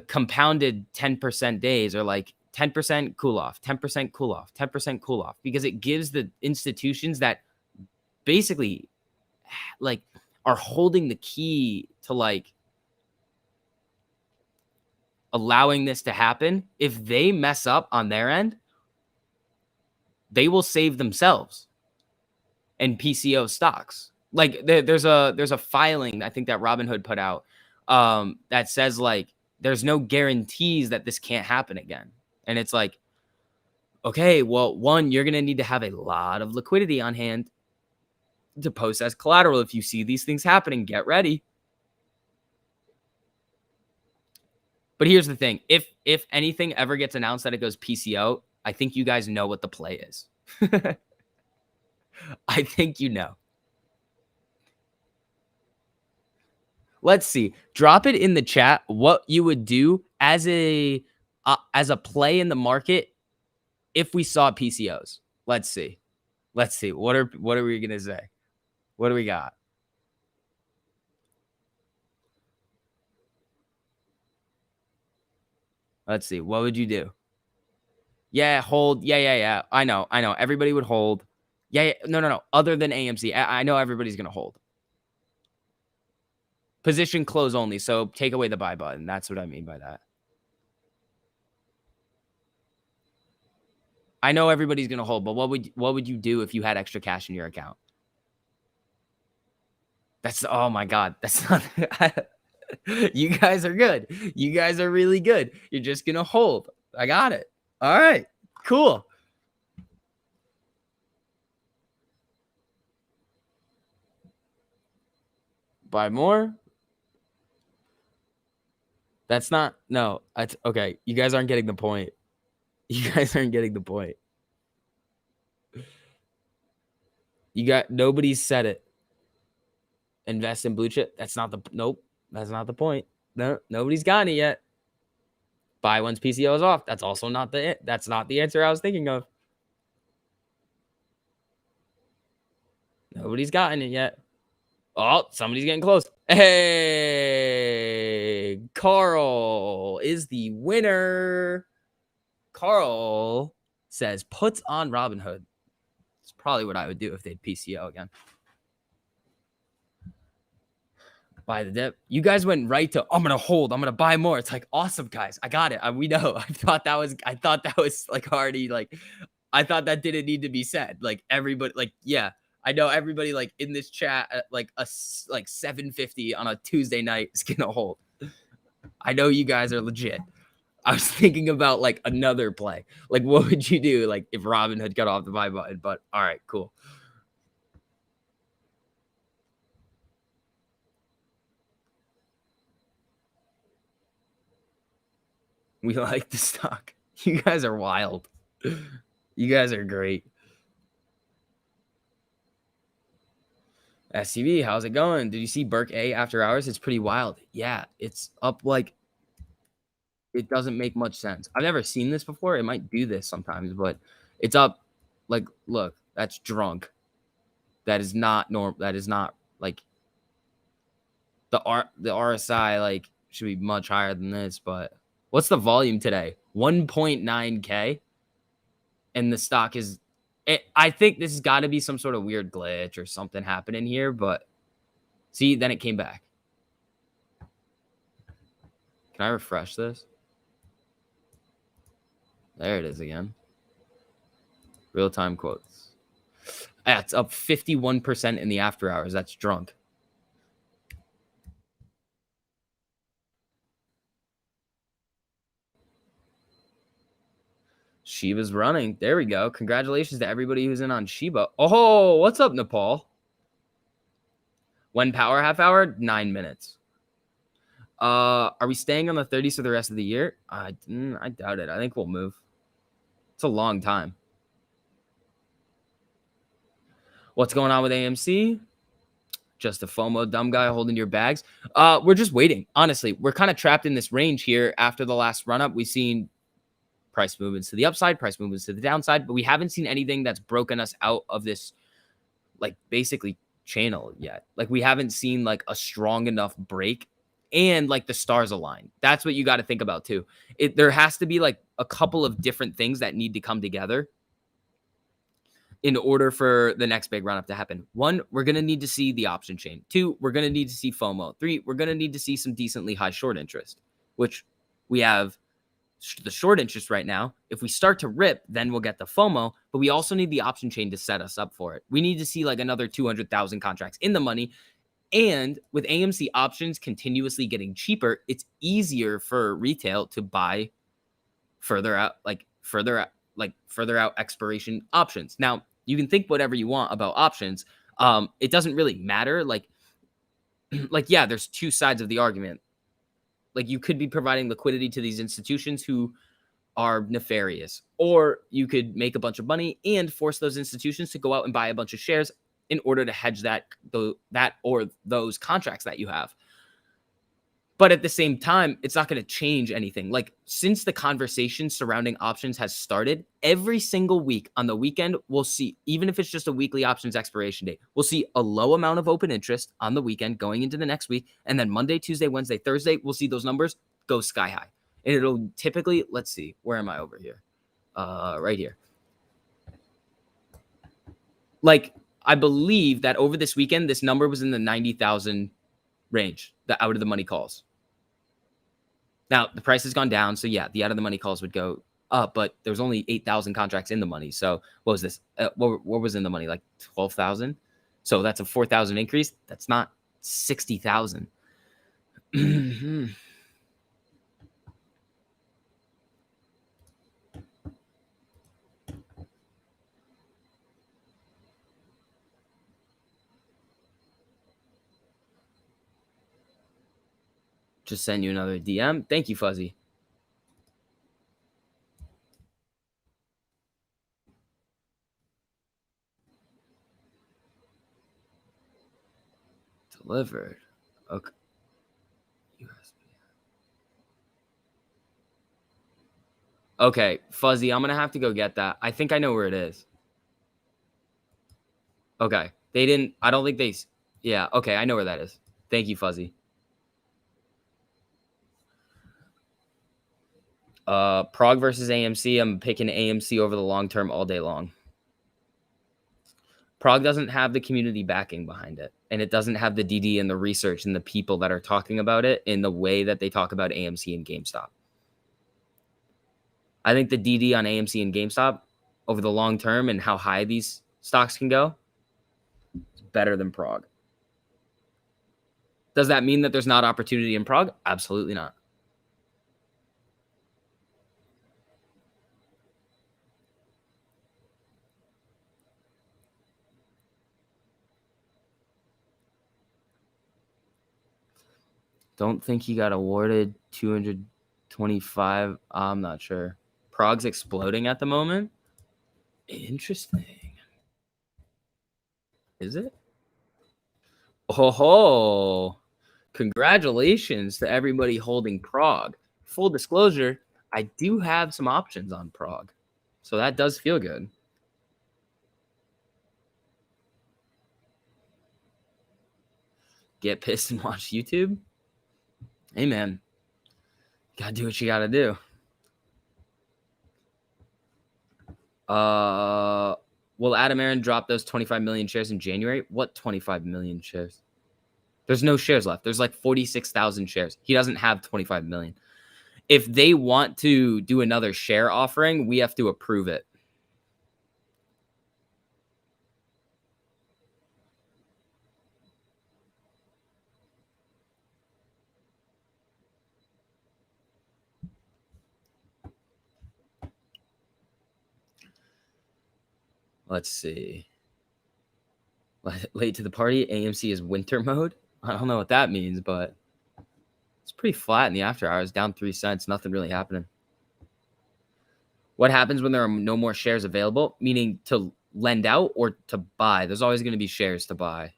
compounded 10% days, or like 10% cool off, 10% cool off, 10% cool off, because it gives the institutions that basically like are holding the key to like allowing this to happen. If they mess up on their end, they will save themselves and PCO stocks. Like, there's a filing I think that Robinhood put out that says like there's no guarantees that this can't happen again. And it's like, okay, well, one, you're going to need to have a lot of liquidity on hand to post as collateral. If you see these things happening, get ready. But here's the thing. If anything ever gets announced that it goes PCO, I think you guys know what the play is. I think you know. Let's see. Drop it in the chat what you would do as a play in the market if we saw PCOs. Let's see. What are we gonna say? What do we got? Let's see. What would you do? Yeah, hold. Yeah. I know. Everybody would hold. Yeah. No. Other than AMC, I know everybody's gonna hold. Position close only. So take away the buy button. That's what I mean by that. I know everybody's gonna hold, but what would you do if you had extra cash in your account? Oh my God. That's not. You guys are good. You guys are really good. You're just gonna hold. I got it. All right. Cool. Buy more. That's not. No. That's okay. You guys aren't getting the point. You guys aren't getting the point. Nobody's said it. Invest in blue chip. That's not the. Nope. That's not the point. No. Nobody's gotten it yet. Buy once PCO is off. That's also not that's not the answer I was thinking of. Nobody's gotten it yet. Oh, somebody's getting close. Hey, Carl is the winner. Carl says puts on Robinhood. It's probably what I would do if they'd PCO again. Buy the dip. You guys went right to I'm gonna hold. I'm gonna buy more. It's like awesome, guys. I got it. We know. I thought that was like already like. I thought that didn't need to be said. Like everybody, like yeah. I know everybody like in this chat at like like 7:50 on a Tuesday night is gonna hold. I know you guys are legit. I was thinking about like another play. Like what would you do like if Robin had got off the buy button? But all right, cool. We like the stock. You guys are wild. You guys are great. SCV, how's it going? Did you see Burke A after hours? It's pretty wild. Yeah, it's up like it doesn't make much sense. I've never seen this before. It might do this sometimes, but it's up like look, that's drunk. That is not normal. That is not like the RSI like should be much higher than this, but what's the volume today? 1.9k and the stock is I think this has got to be some sort of weird glitch or something happening here, but see, then it came back. Can I refresh this? There it is again. Real-time quotes. Yeah, it's up 51% in the after hours. That's drunk. Shiba's running. There we go. Congratulations to everybody who's in on Shiba. Oh, what's up, Nepal? When power half hour? 9 minutes. Are we staying on the 30s for the rest of the year? I doubt it. I think we'll move. It's a long time. What's going on with AMC? Just a FOMO dumb guy holding your bags. We're just waiting. Honestly, we're kind of trapped in this range here after the last run up. We've seen price movements to the upside, price movements to the downside, but we haven't seen anything that's broken us out of this, like basically channel yet. Like we haven't seen like a strong enough break and like the stars align. That's what you got to think about too. There has to be like a couple of different things that need to come together in order for the next big run up to happen. One, we're going to need to see the option chain. Two, we're going to need to see FOMO. Three, we're going to need to see some decently high short interest, which we have the short interest right now. If we start to rip, then we'll get the FOMO, but we also need the option chain to set us up for it. We need to see like another 200,000 contracts in the money. And with AMC options continuously getting cheaper, it's easier for retail to buy further out expiration options. Now, you can think whatever you want about options. It doesn't really matter. Like yeah, there's two sides of the argument. Like you could be providing liquidity to these institutions who are nefarious, or you could make a bunch of money and force those institutions to go out and buy a bunch of shares in order to hedge that or those contracts that you have. But at the same time, it's not going to change anything. Like since the conversation surrounding options has started, every single week on the weekend, we'll see, even if it's just a weekly options expiration date, we'll see a low amount of open interest on the weekend going into the next week. And then Monday, Tuesday, Wednesday, Thursday, we'll see those numbers go sky high. And it'll typically, let's see, where am I over here? Right here. Like, I believe that over this weekend, this number was in the 90,000 range, the out of the money calls. Now, the price has gone down. So, yeah, the out of the money calls would go up, but there was only 8,000 contracts in the money. So, what was this? What was in the money? Like 12,000? So, that's a 4,000 increase. That's not 60,000. Just send you another DM. Thank you, Fuzzy. Delivered. Okay. Okay, Fuzzy, I'm gonna have to go get that. I think I know where it is. Okay. They didn't, I don't think they, yeah, okay, I know where that is. Thank you, Fuzzy. Prague versus AMC. I'm picking AMC over the long term all day long. Prague doesn't have the community backing behind it, and it doesn't have the DD and the research and the people that are talking about it in the way that they talk about AMC and GameStop. I think the DD on AMC and GameStop over the long term and how high these stocks can go is better than Prague. Does that mean that there's not opportunity in Prague? Absolutely not. Don't think he got awarded 225. I'm not sure. Prague's exploding at the moment. Interesting. Is it? Oh, congratulations to everybody holding Prague. Full disclosure, I do have some options on Prague. So that does feel good. Get pissed and watch YouTube? Hey, man. Gotta do what you gotta do. Will Adam Aaron drop those 25 million shares in January? What 25 million shares? There's no shares left. There's like 46,000 shares. He doesn't have 25 million. If they want to do another share offering, we have to approve it. Let's see. Late to the party. AMC is winter mode. I don't know what that means, but it's pretty flat in the after hours. Down 3 cents. Nothing really happening. What happens when there are no more shares available? Meaning to lend out or to buy? There's always going to be shares to buy.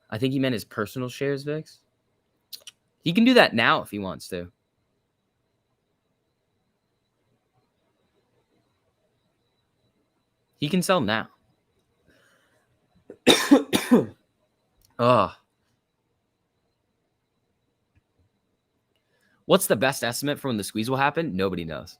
I think he meant his personal shares, Vix. He can do that now if he wants to. He can sell now. Oh. What's the best estimate for when the squeeze will happen? Nobody knows.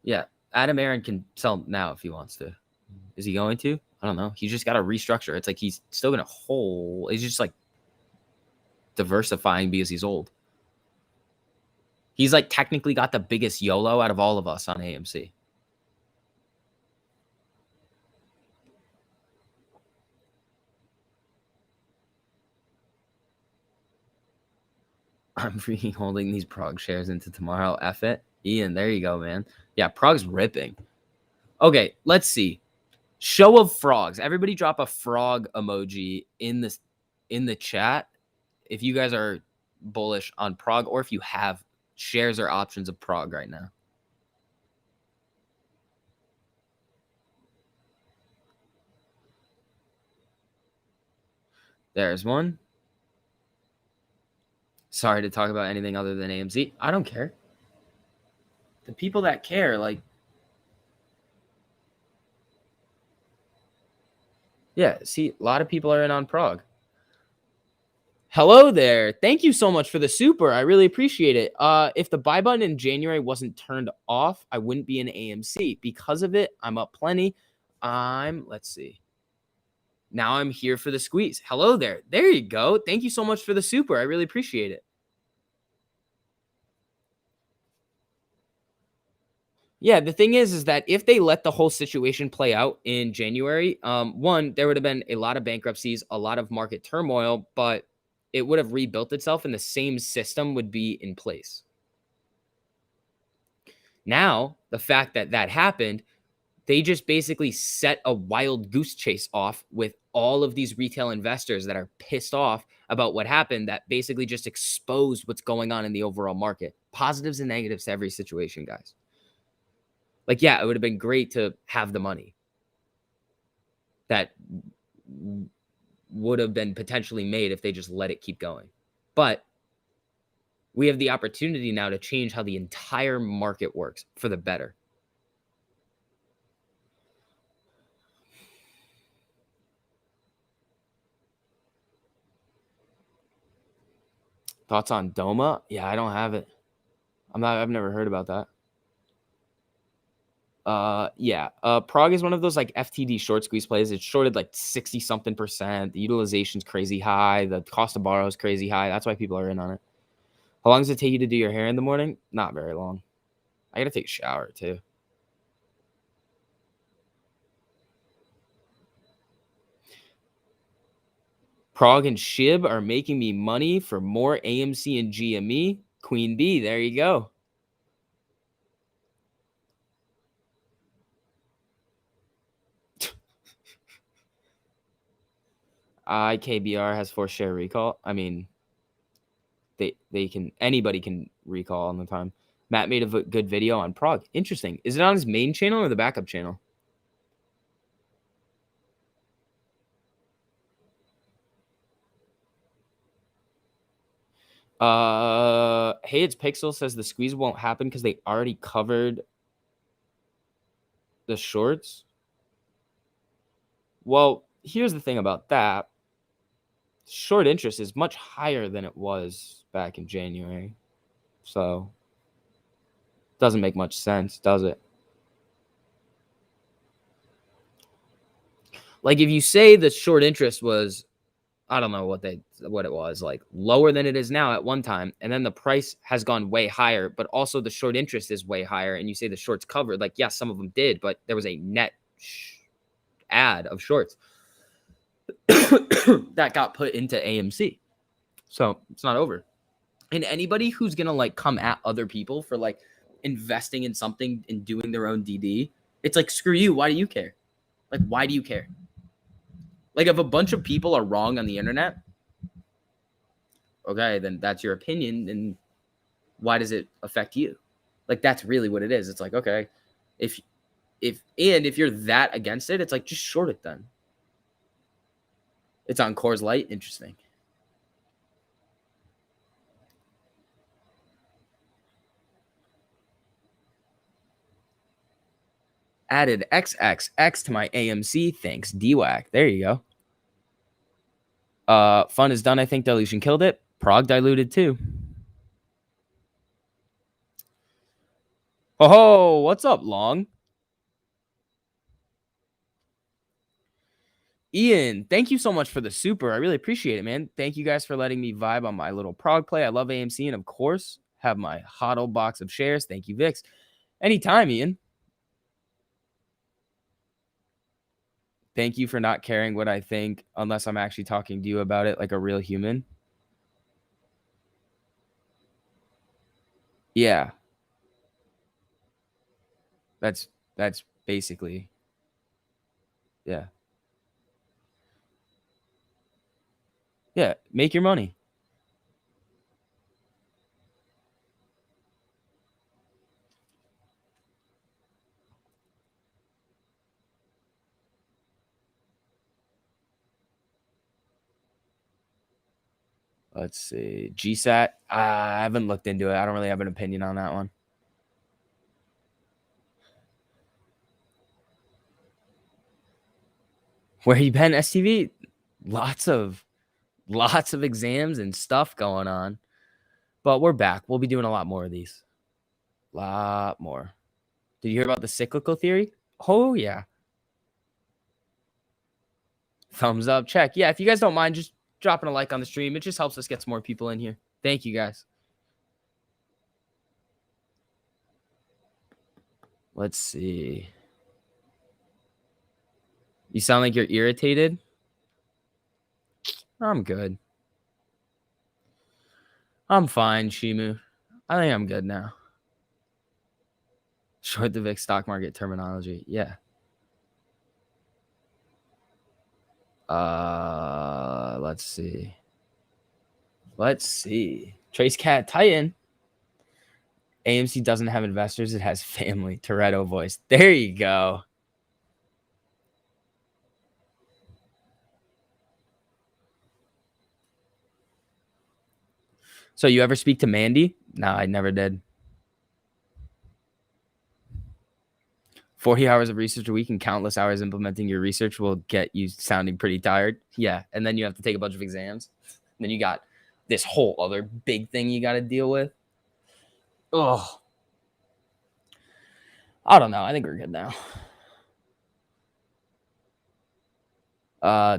Yeah, Adam Aaron can sell now if he wants to. Is he going to? I don't know. He's just got to restructure. It's like he's still going to hold. He's just like diversifying because he's old. He's like technically got the biggest YOLO out of all of us on AMC. I'm freaking holding these Prague shares into tomorrow. F it. Ian, there you go, man. Yeah, Prague's ripping. Okay, let's see. Show of frogs. Everybody drop a frog emoji in the chat if you guys are bullish on Prague or if you have shares or options of Prague right now. There's one. Sorry to talk about anything other than AMC. I don't care. The people that care, like, yeah, see, a lot of people are in on Prague. Hello there. Thank you so much for the super. I really appreciate it. If the buy button in January wasn't turned off, I wouldn't be in AMC. Because of it, I'm up plenty. Let's see. Now I'm here for the squeeze. Hello there. There you go. Thank you so much for the super. I really appreciate it. Yeah, the thing is that if they let the whole situation play out in January, one, there would have been a lot of bankruptcies, a lot of market turmoil, but it would have rebuilt itself and the same system would be in place. Now, the fact that that happened, they just basically set a wild goose chase off with all of these retail investors that are pissed off about what happened, that basically just exposed what's going on in the overall market. Positives and negatives to every situation, guys. Like, yeah, it would have been great to have the money that would have been potentially made if they just let it keep going. But we have the opportunity now to change how the entire market works for the better. Thoughts on Doma? Yeah, I don't have it. I've never heard about that. Yeah. Prague is one of those like FTD short squeeze plays. It's shorted like 60 something percent. The utilization's crazy high. The cost to borrow is crazy high. That's why people are in on it. How long does it take you to do your hair in the morning? Not very long. I gotta take a shower too. Prague and Shib are making me money for more AMC and GME. Queen B, there you go. IKBR has 4 share recall. I mean, anybody can recall on the time. Matt made a good video on Prague. Interesting. Is it on his main channel or the backup channel? Hey, it's Pixel says the squeeze won't happen because they already covered the shorts. Well, here's the thing about that. Short interest is much higher than it was back in January. So doesn't make much sense, does it? Like if you say the short interest was, I don't know what it was, like lower than it is now at one time, and then the price has gone way higher, but also the short interest is way higher, and you say the shorts covered, like yes, some of them did, but there was a net ad of shorts that got put into AMC. So it's not over. And anybody who's gonna like come at other people for like investing in something and doing their own DD, it's like screw you. Why do you care? Like, why do you care? Like, if a bunch of people are wrong on the internet, okay, then that's your opinion, and why does it affect you? Like, that's really what it is. It's like, okay, if you're that against it, it's like just short it then. It's on Coors Light. Interesting. Added XXX to my AMC. Thanks, DWAC. There you go. Fun is done. I think Dilution killed it. Prague diluted too. Oh, what's up, Long? Ian, thank you so much for the super. I really appreciate it, man. Thank you guys for letting me vibe on my little Prague play. I love AMC, and of course, have my hot old box of shares. Thank you, Vix. Anytime, Ian. Thank you for not caring what I think unless I'm actually talking to you about it like a real human. Yeah. That's basically, yeah. Yeah, make your money. Let's see. GSAT. I haven't looked into it. I don't really have an opinion on that one. Where you been, STV? Lots of exams and stuff going on. But we're back. We'll be doing a lot more of these. A lot more. Did you hear about the cyclical theory? Oh, yeah. Thumbs up, check. Yeah, if you guys don't mind just dropping a like on the stream, it just helps us get some more people in here. Thank you, guys. Let's see. You sound like you're irritated. I'm good. I'm fine, Shimu. I think I'm good now. Short the VIX stock market terminology. Yeah. Let's see. Trace Cat Titan. AMC doesn't have investors. It has family. Toretto voice. There you go. So you ever speak to Mandy? No, I never did. 40 hours of research a week and countless hours implementing your research will get you sounding pretty tired. Yeah. And then you have to take a bunch of exams. And then you got this whole other big thing you got to deal with. Oh, I don't know. I think we're good now.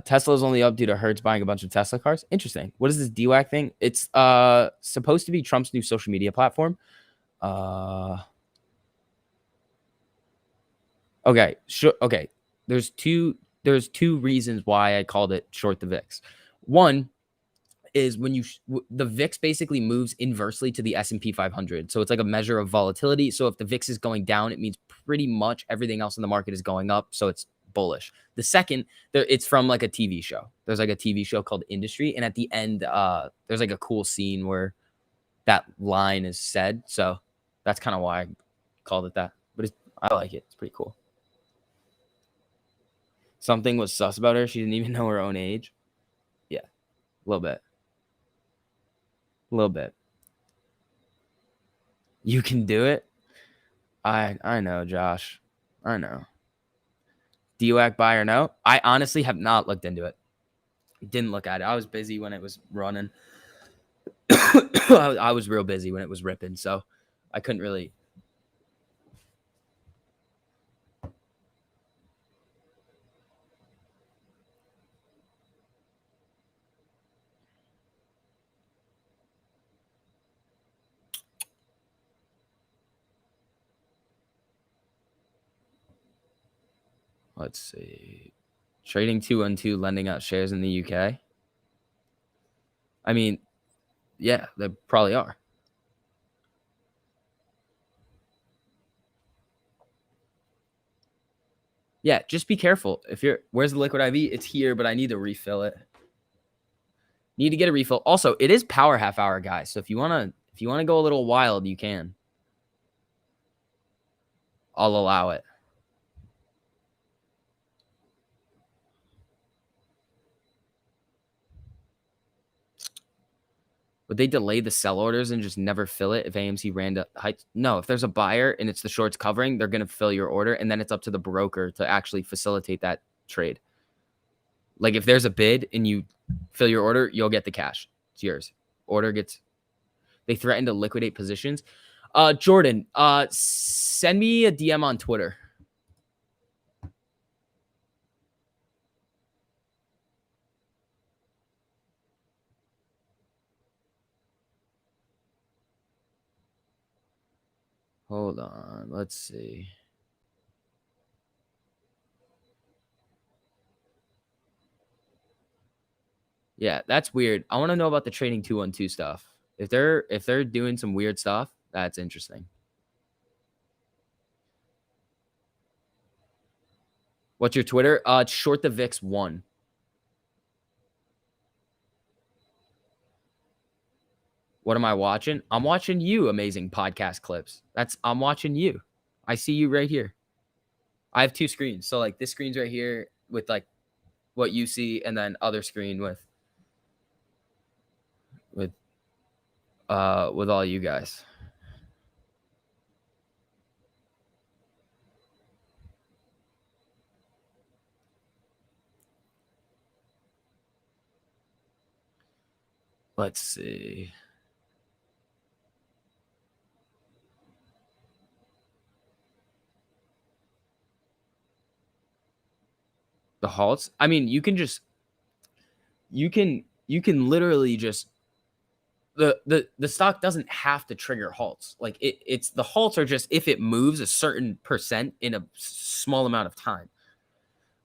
Tesla's only up due to Hertz buying a bunch of Tesla cars. Interesting. What is this DWAC thing? It's supposed to be Trump's new social media platform. Okay. Okay. There's two reasons why I called it short the VIX. One is when the VIX basically moves inversely to the S&P 500. So it's like a measure of volatility. So if the VIX is going down, it means pretty much everything else in the market is going up. So it's bullish. The second, it's from like a TV show. There's like a TV show called Industry. And at the end, there's like a cool scene where that line is said. So that's kind of why I called it that. But I like it. It's pretty cool. Something was sus about her. She didn't even know her own age. Yeah, a little bit. A little bit. You can do it. I know, Josh. I know. DWAC buy or no? I honestly have not looked into it. Didn't look at it. I was busy when it was running. I was real busy when it was ripping, so I couldn't really. Let's see. Trading 212 lending out shares in the UK. I mean, yeah, they probably are. Yeah, just be careful. Where's the liquid IV? It's here, but I need to refill it. Need to get a refill. Also, it is power half hour, guys. So if you wanna go a little wild, you can. I'll allow it. Would they delay the sell orders and just never fill it if AMC ran to heights? No, if there's a buyer and it's the shorts covering, they're going to fill your order, and then it's up to the broker to actually facilitate that trade. Like if there's a bid and you fill your order, you'll get the cash. It's yours. They threaten to liquidate positions. Jordan, send me a DM on Twitter. Hold on. Let's see. Yeah, that's weird. I want to know about the trading 212 stuff. If they're doing some weird stuff, that's interesting. What's your Twitter? It's short the VIX 1. What am I watching? I'm watching you, amazing podcast clips. I'm watching you. I see you right here. I have 2 screens. So like this screen's right here with like what you see, and then other screen with all you guys. Let's see. The halts. I mean, you can literally just the stock doesn't have to trigger halts. Like it's the halts are just if it moves a certain percent in a small amount of time.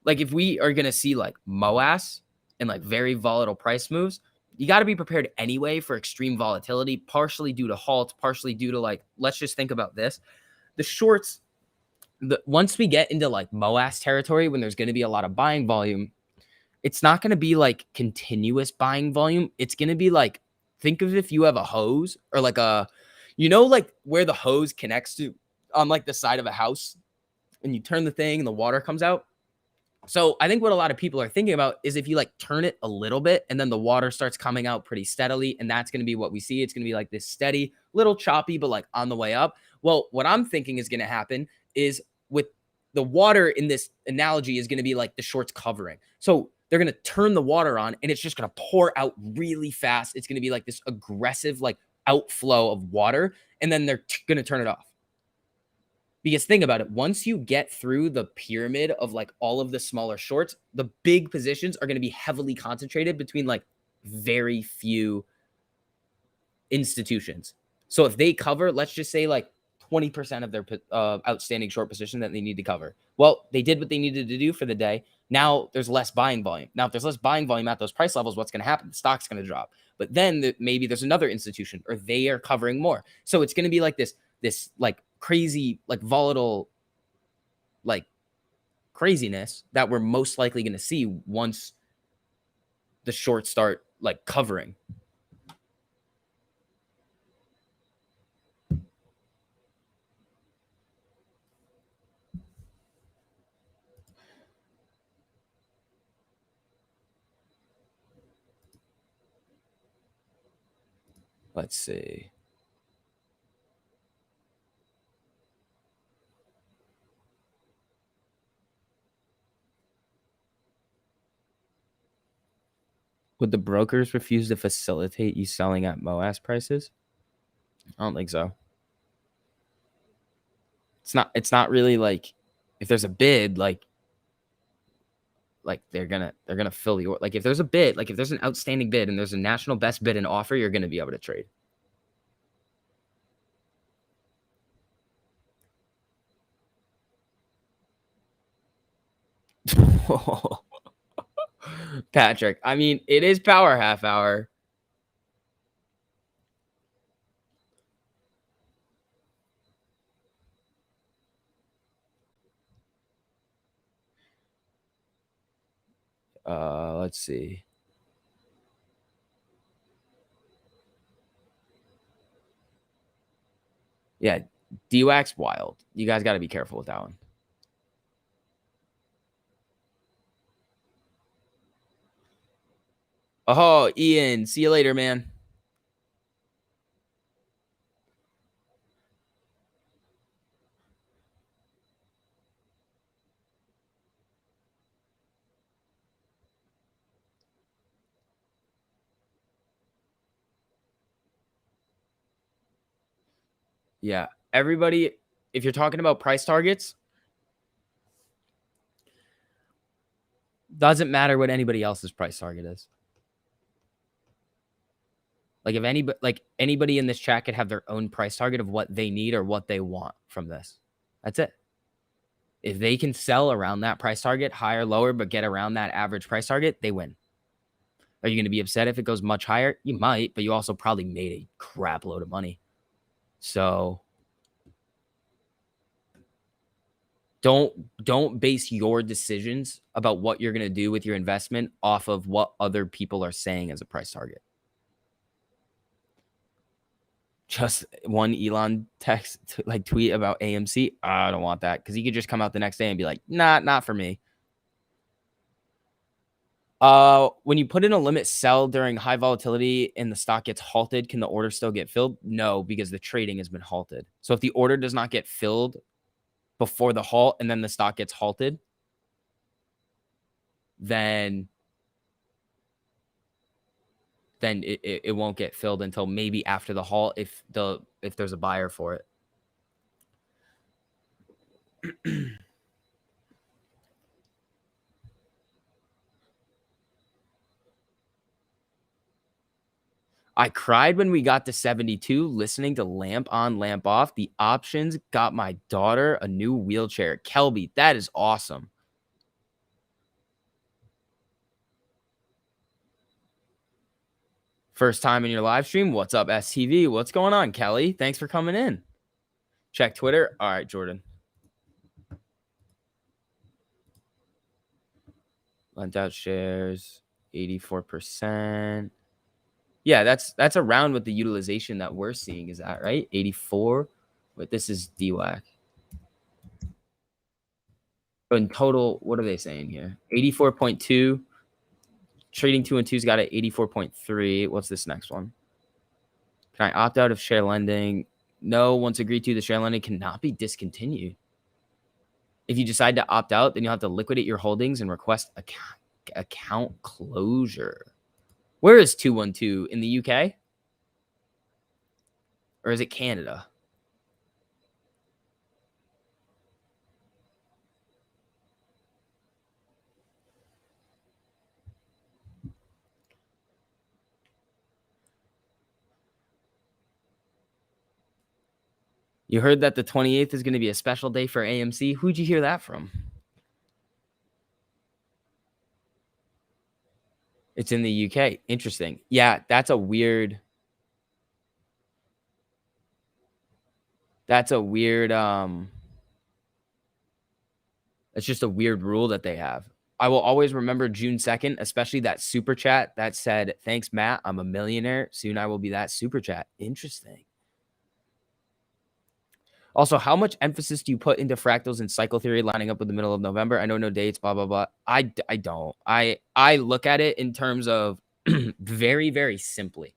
Like if we are going to see like MOAS and like very volatile price moves, you got to be prepared anyway for extreme volatility, partially due to halts, partially due to like, let's just think about this. The shorts, once we get into like MOAS territory, when there's going to be a lot of buying volume, it's not going to be like continuous buying volume. It's going to be like, think of if you have a hose or like like where the hose connects to on like the side of a house and you turn the thing and the water comes out. So I think what a lot of people are thinking about is if you like turn it a little bit and then the water starts coming out pretty steadily, and that's going to be what we see. It's going to be like this steady, little choppy, but like on the way up. Well, what I'm thinking is going to happen is with the water in this analogy is going to be like the shorts covering. So they're going to turn the water on and it's just going to pour out really fast. It's going to be like this aggressive, like outflow of water. And then they're going to turn it off. Because think about it, once you get through the pyramid of like all of the smaller shorts, the big positions are going to be heavily concentrated between like very few institutions. So if they cover, let's just say like 20% of their outstanding short position that they need to cover. Well, they did what they needed to do for the day. Now there's less buying volume. Now, if there's less buying volume at those price levels, what's going to happen? The stock's going to drop. But then maybe there's another institution or they are covering more. So it's going to be like this like crazy, like volatile, like craziness that we're most likely going to see once the shorts start like covering. Let's see. Would the brokers refuse to facilitate you selling at MOAS prices? I don't think so. It's not really like if there's a bid, like they're gonna fill the order. Like if there's a bid, like if there's an outstanding bid and there's a national best bid and offer, you're gonna be able to trade. Patrick, I mean, it is power half hour. Let's see. Yeah, DWAC's wild. You guys got to be careful with that one. Oh, Ian, see you later, man. Yeah, everybody, if you're talking about price targets, doesn't matter what anybody else's price target is. Like if anybody in this chat could have their own price target of what they need or what they want from this. That's it. If they can sell around that price target, higher, lower, but get around that average price target, they win. Are you going to be upset if it goes much higher? You might, but you also probably made a crap load of money. So don't base your decisions about what you're going to do with your investment off of what other people are saying as a price target. Just one Elon tweet about AMC. I don't want that because he could just come out the next day and be like, nah, not for me. When you put in a limit sell during high volatility and the stock gets halted, can the order still get filled? No, because the trading has been halted. So if the order does not get filled before the halt and then the stock gets halted, then it won't get filled until maybe after the halt if there's a buyer for it. I cried when we got to 72 listening to Lamp On, Lamp Off. The options got my daughter a new wheelchair. Kelby, that is awesome. First time in your live stream? What's up, STV? What's going on, Kelly? Thanks for coming in. Check Twitter. All right, Jordan. Lent out shares, 84%. Yeah, that's around what the utilization that we're seeing is at, right? 84. But this is DWAC. In total, what are they saying here? 84.2. Trading 2 and 2's got an 84.3. What's this next one? Can I opt out of share lending? No, once agreed to, the share lending cannot be discontinued. If you decide to opt out, then you'll have to liquidate your holdings and request account. account closure. Where is 212? In the UK? Or is it Canada? You heard that the 28th is going to be a special day for AMC. Who'd you hear that from? It's in the UK. Interesting. Yeah, that's a weird. It's just a weird rule that they have. I will always remember June 2nd, especially that super chat that said, "Thanks, Matt. I'm a millionaire. Soon I will be that super chat." Interesting. Also, how much emphasis do you put into fractals and cycle theory lining up with the middle of November? I know no dates, blah, blah, blah. I don't. I look at it in terms of very, very simply.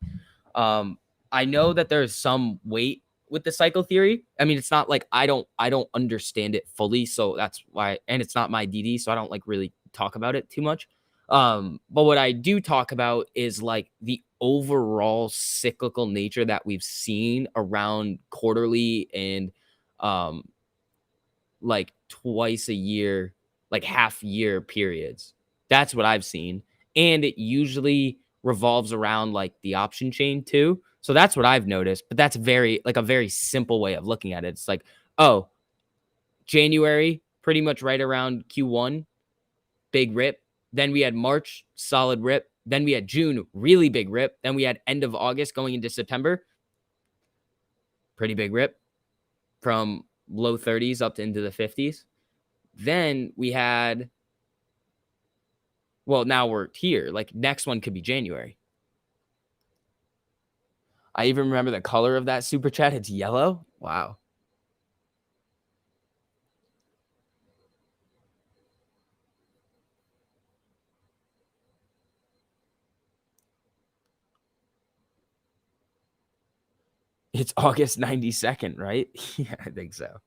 I know that there's some weight with the cycle theory. I mean, it's not like I don't understand it fully. So that's why, and it's not my DD. So I don't like really talk about it too much. But what I do talk about is like the overall cyclical nature that we've seen around quarterly and like twice a year, like half year periods. That's what I've seen. And it usually revolves around like the option chain too. So that's what I've noticed, but that's very like a very simple way of looking at it. It's like, oh, January, pretty much right around Q1, big rip. Then we had March, solid rip. Then we had June, really big rip. Then we had end of August going into September, pretty big rip from low 30s up to into the 50s. Then we had, well, now we're here. Like next one could be January. I even remember the color of that super chat. It's yellow. Wow. It's August 92nd, right? Yeah, I think so.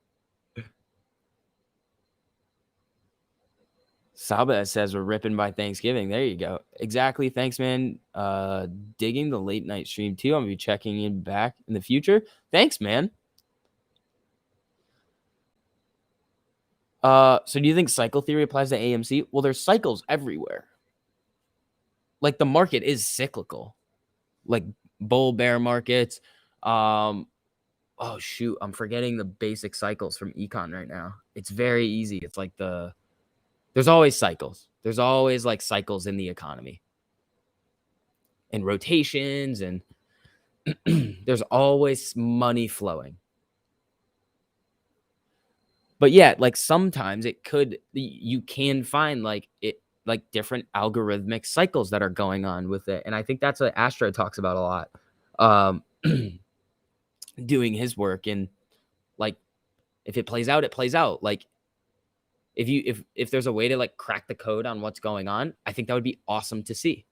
Saba says we're ripping by Thanksgiving. There you go. Exactly. Thanks, man. Digging the late night stream too. I'm gonna be checking in back in the future. Thanks, man. So do you think cycle theory applies to AMC? Well, there's cycles everywhere. Like the market is cyclical. Like bull bear markets. Oh shoot, I'm forgetting the basic cycles from econ right now. It's very easy. It's like there's always cycles. There's always like cycles in the economy and rotations, and there's always money flowing. But yeah, like sometimes you can find like different algorithmic cycles that are going on with it. And I think that's what Astro talks about a lot. Doing his work, and like if it plays out, it plays out. Like if there's a way to like crack the code on what's going on, I think that would be awesome to see.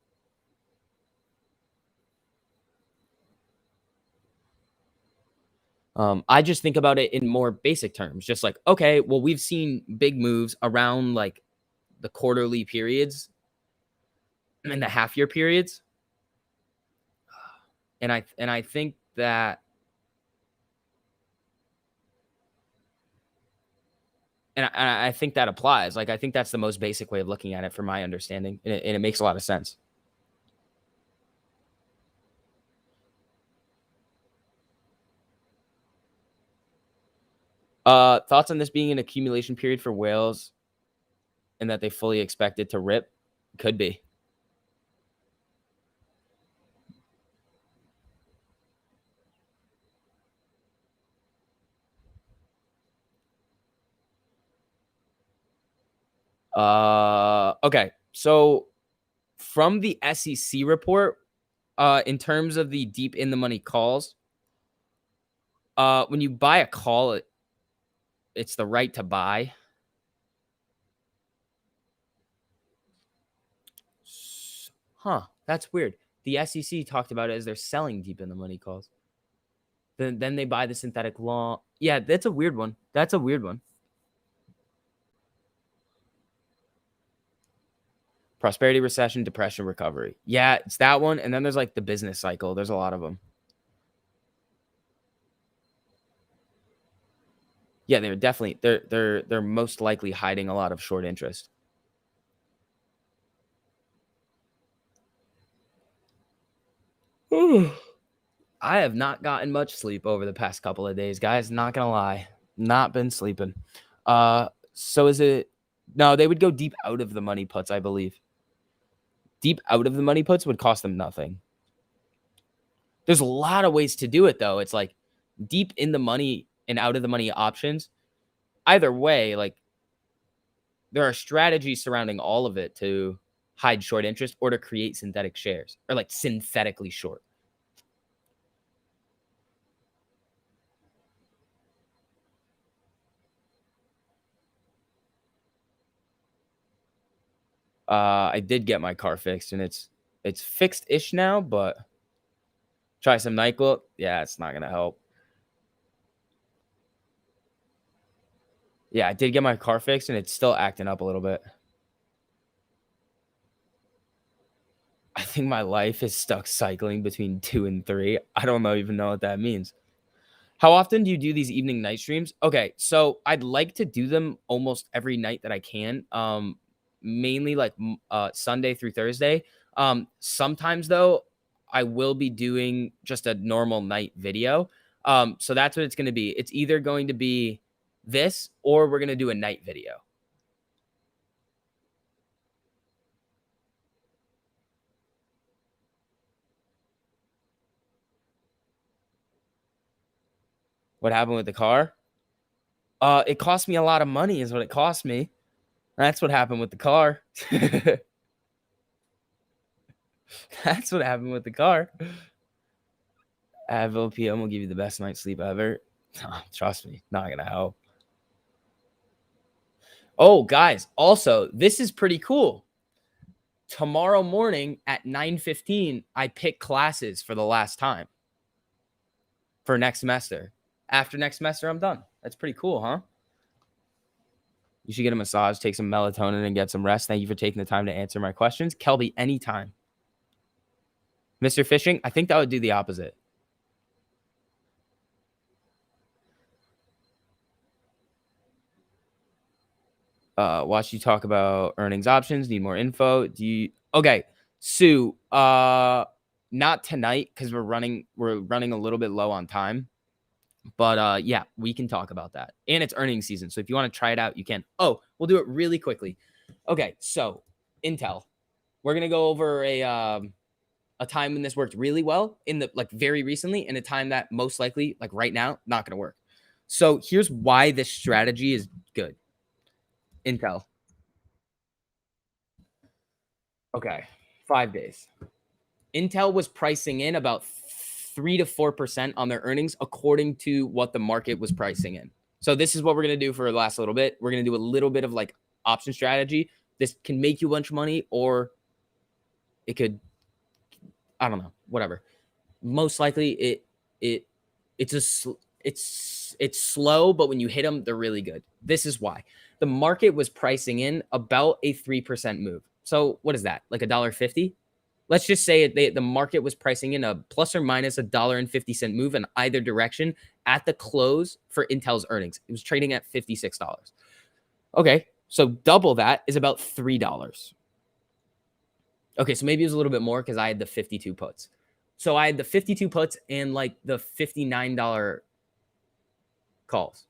I just think about it in more basic terms, just like, okay, well, we've seen big moves around like the quarterly periods and the half year periods. And I think that, and I think that applies. Like, I think that's the most basic way of looking at it from my understanding. And it makes a lot of sense. Thoughts on this being an accumulation period for whales and that they fully expect it to rip? Could be. Okay. So from the SEC report, in terms of the deep in the money calls, when you buy a call, it's the right to buy. Huh, that's weird. The SEC talked about it as they're selling deep in the money calls. Then they buy the synthetic long. Yeah, that's a weird one. That's a weird one. Prosperity, recession, depression, recovery. Yeah, it's that one. And then there's like the business cycle. There's a lot of them. Yeah, they're definitely they're most likely hiding a lot of short interest. I have not gotten much sleep over the past couple of days, guys. Not gonna lie, not been sleeping. So is it? No, they would go deep out of the money puts, I believe. Deep out of the money puts would cost them nothing. There's a lot of ways to do it though. It's like deep in the money and out of the money options. Either way, like there are strategies surrounding all of it to hide short interest or to create synthetic shares or like synthetically short. I did get my car fixed and it's fixed-ish now, but try some NyQuil. Yeah, it's not gonna help. Yeah, I did get my car fixed and it's still acting up a little bit. I think my life is stuck cycling between 2 and 3. I don't even know what that means. How often do you do these evening night streams? Okay, so I'd like to do them almost every night that I can. Mainly like Sunday through Thursday. Sometimes though, I will be doing just a normal night video. So that's what it's going to be. It's either going to be this or we're going to do a night video. What happened with the car? It cost me a lot of money is what it cost me. That's what happened with the car. That's what happened with the car. Advil PM will give you the best night's sleep ever. Trust me, not gonna help. Oh, guys, also, this is pretty cool. Tomorrow morning at 9:15, I pick classes for the last time for next semester. After next semester, I'm done. That's pretty cool, huh? You should get a massage, take some melatonin, and get some rest. Thank you for taking the time to answer my questions. Kelby, anytime. Mr. Fishing, I think that would do the opposite. Watch you talk about earnings options. Need more info. Do you? Okay, Sue. Not tonight because we're running a little bit low on time. But yeah, we can talk about that. And it's earnings season, so if you want to try it out, you can. Oh, we'll do it really quickly. Okay, so Intel. We're gonna go over a time when this worked really well in the like very recently, and a time that most likely like right now not gonna work. So here's why this strategy is good. Intel. Okay, 5 days. Intel was pricing in about 3 to 4% on their earnings according to what the market was pricing in. So this is what we're going to do for the last little bit. We're going to do a little bit of like option strategy. This can make you a bunch of money or it could, I don't know, whatever. Most likely it's slow, but when you hit them, they're really good. This is why. The market was pricing in about a 3% move. So what is that? Like $1.50? Let's just say the market was pricing in a plus or minus $1.50 move in either direction at the close for Intel's earnings. It was trading at $56. Okay, so double that is about $3. Okay, so maybe it was a little bit more because I had the 52 puts. So I had the 52 puts and like the $59 calls.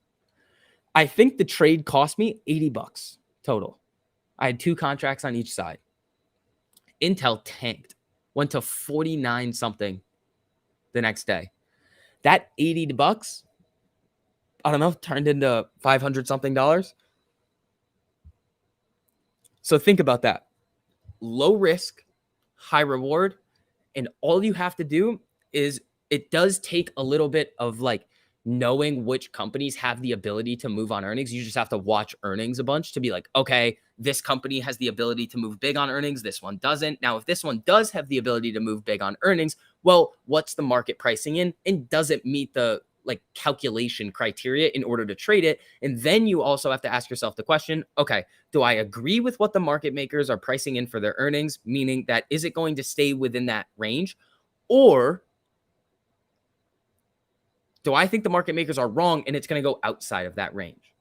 I think the trade cost me $80 total. I had 2 contracts on each side. Intel tanked, went to 49 something the next day. That $80, I don't know, turned into 500 something dollars. So think about that. Low risk, high reward, and all you have to do is it does take a little bit of like knowing which companies have the ability to move on earnings. You just have to watch earnings a bunch to be like, okay, this company has the ability to move big on earnings. This one doesn't. Now, if this one does have the ability to move big on earnings, well, what's the market pricing in? And does it meet the like calculation criteria in order to trade it. And then you also have to ask yourself the question, okay, do I agree with what the market makers are pricing in for their earnings? Meaning that, is it going to stay within that range? Or do I think the market makers are wrong and it's going to go outside of that range?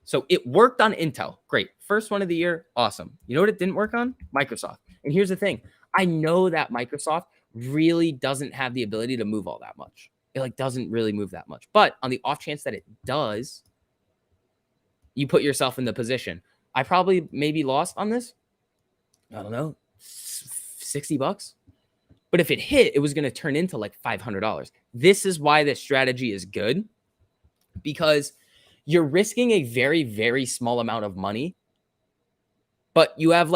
So it worked on Intel. Great. First one of the year. Awesome. You know what it didn't work on? Microsoft. And here's the thing. I know that Microsoft really doesn't have the ability to move all that much. It like doesn't really move that much. But on the off chance that it does, you put yourself in the position. I probably maybe lost on this. I don't know, $60. But if it hit, it was going to turn into like $500. This is why this strategy is good, because you're risking a very, very small amount of money, but you have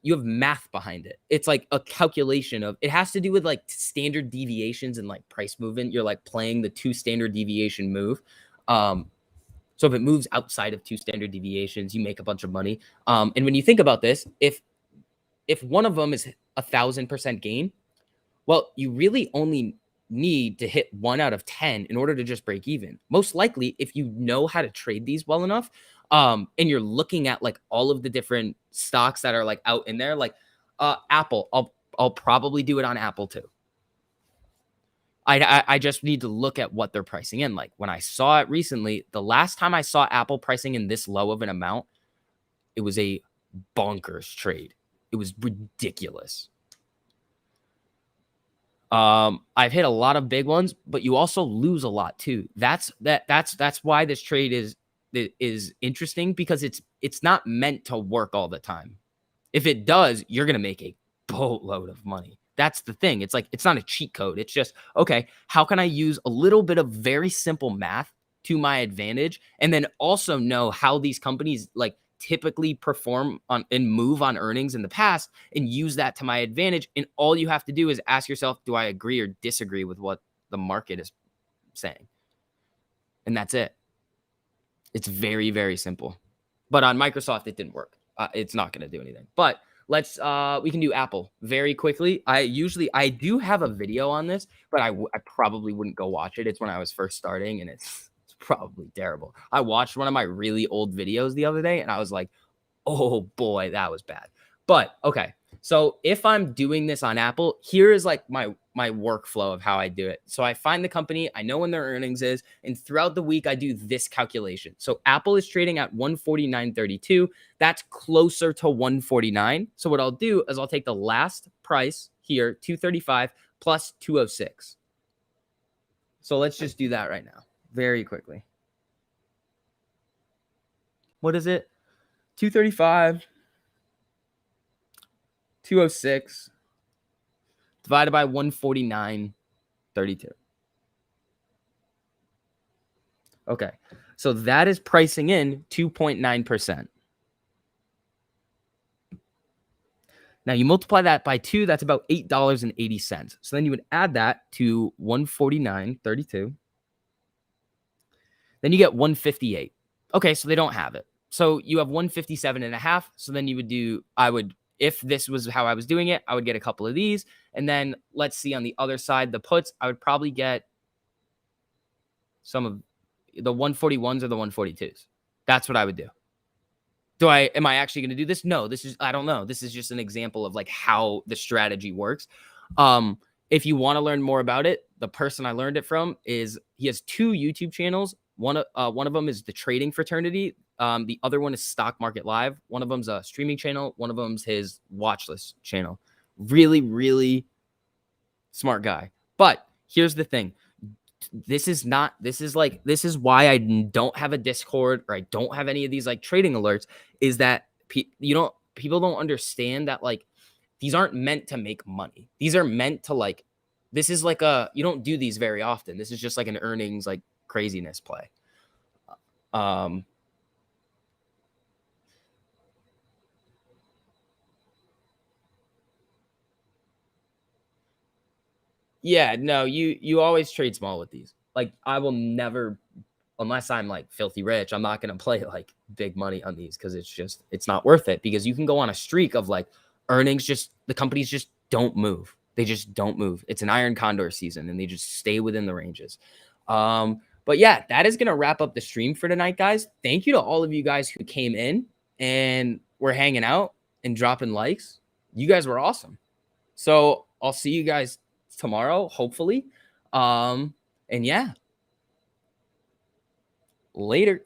you have math behind it. It's like a calculation of, it has to do with like standard deviations and like price movement. You're like playing the 2 standard deviation move. So if it moves outside of 2 standard deviations, you make a bunch of money. And when you think about this, if one of them is 1,000% gain, well, you really only need to hit 1 out of 10 in order to just break even. Most likely, if you know how to trade these well enough, and you're looking at like all of the different stocks that are like out in there, like Apple, I'll probably do it on Apple too. I just need to look at what they're pricing in. Like when I saw it recently, the last time I saw Apple pricing in this low of an amount, it was a bonkers trade. It was ridiculous. I've hit a lot of big ones, but you also lose a lot too. That's why this trade is interesting, because it's not meant to work all the time. If it does, you're gonna make a boatload of money. That's the thing. It's like, it's not a cheat code. It's just, okay, how can I use a little bit of very simple math to my advantage, and then also know how these companies like typically perform on and move on earnings in the past, and use that to my advantage. And all you have to do is ask yourself, do I agree or disagree with what the market is saying? And that's it. It's very, very simple. But on Microsoft, it didn't work. It's not going to do anything. But we can do Apple very quickly. I do have a video on this, but I probably wouldn't go watch it. It's when I was first starting, and it's probably terrible. I watched one of my really old videos the other day, and I was like, oh boy, that was bad. But okay, so if I'm doing this on Apple, here is like my workflow of how I do it. So I find the company, I know when their earnings is, and throughout the week I do this calculation. So Apple is trading at 149.32. That's closer to 149. So what I'll do is I'll take the last price here, 235 plus 206. So let's just do that right now, very quickly. What is it? 235, 206 divided by 149.32. Okay, so that is pricing in 2.9%. Now you multiply that by 2, that's about $8.80. So then you would add that to 149.32. Then you get 158. Okay, so they don't have it. So you have 157.5. So then you would do, if this was how I was doing it, I would get a couple of these. And then let's see on the other side, the puts, I would probably get some of the 141s or the 142s. That's what I would do. Am I actually going to do this? No, I don't know. This is just an example of like how the strategy works. If you want to learn more about it, the person I learned it from he has 2 YouTube channels. One of them is the Trading Fraternity. The other one is Stock Market Live. One of them's a streaming channel. One of them's his watch list channel. Really, really smart guy. But here's the thing. This is why I don't have a Discord, or I don't have any of these like trading alerts, is that people don't understand that like these aren't meant to make money. These are meant to like, this is like you don't do these very often. This is just like an earnings like craziness play. Yeah, no, you always trade small with these. Like I will never, unless I'm like filthy rich, I'm not going to play like big money on these, because it's not worth it, because you can go on a streak of like earnings, the companies just don't move. They just don't move. It's an iron condor season, and they just stay within the ranges. But yeah, that is going to wrap up the stream for tonight, guys. Thank you to all of you guys who came in and were hanging out and dropping likes. You guys were awesome. So I'll see you guys tomorrow, hopefully. And yeah, later.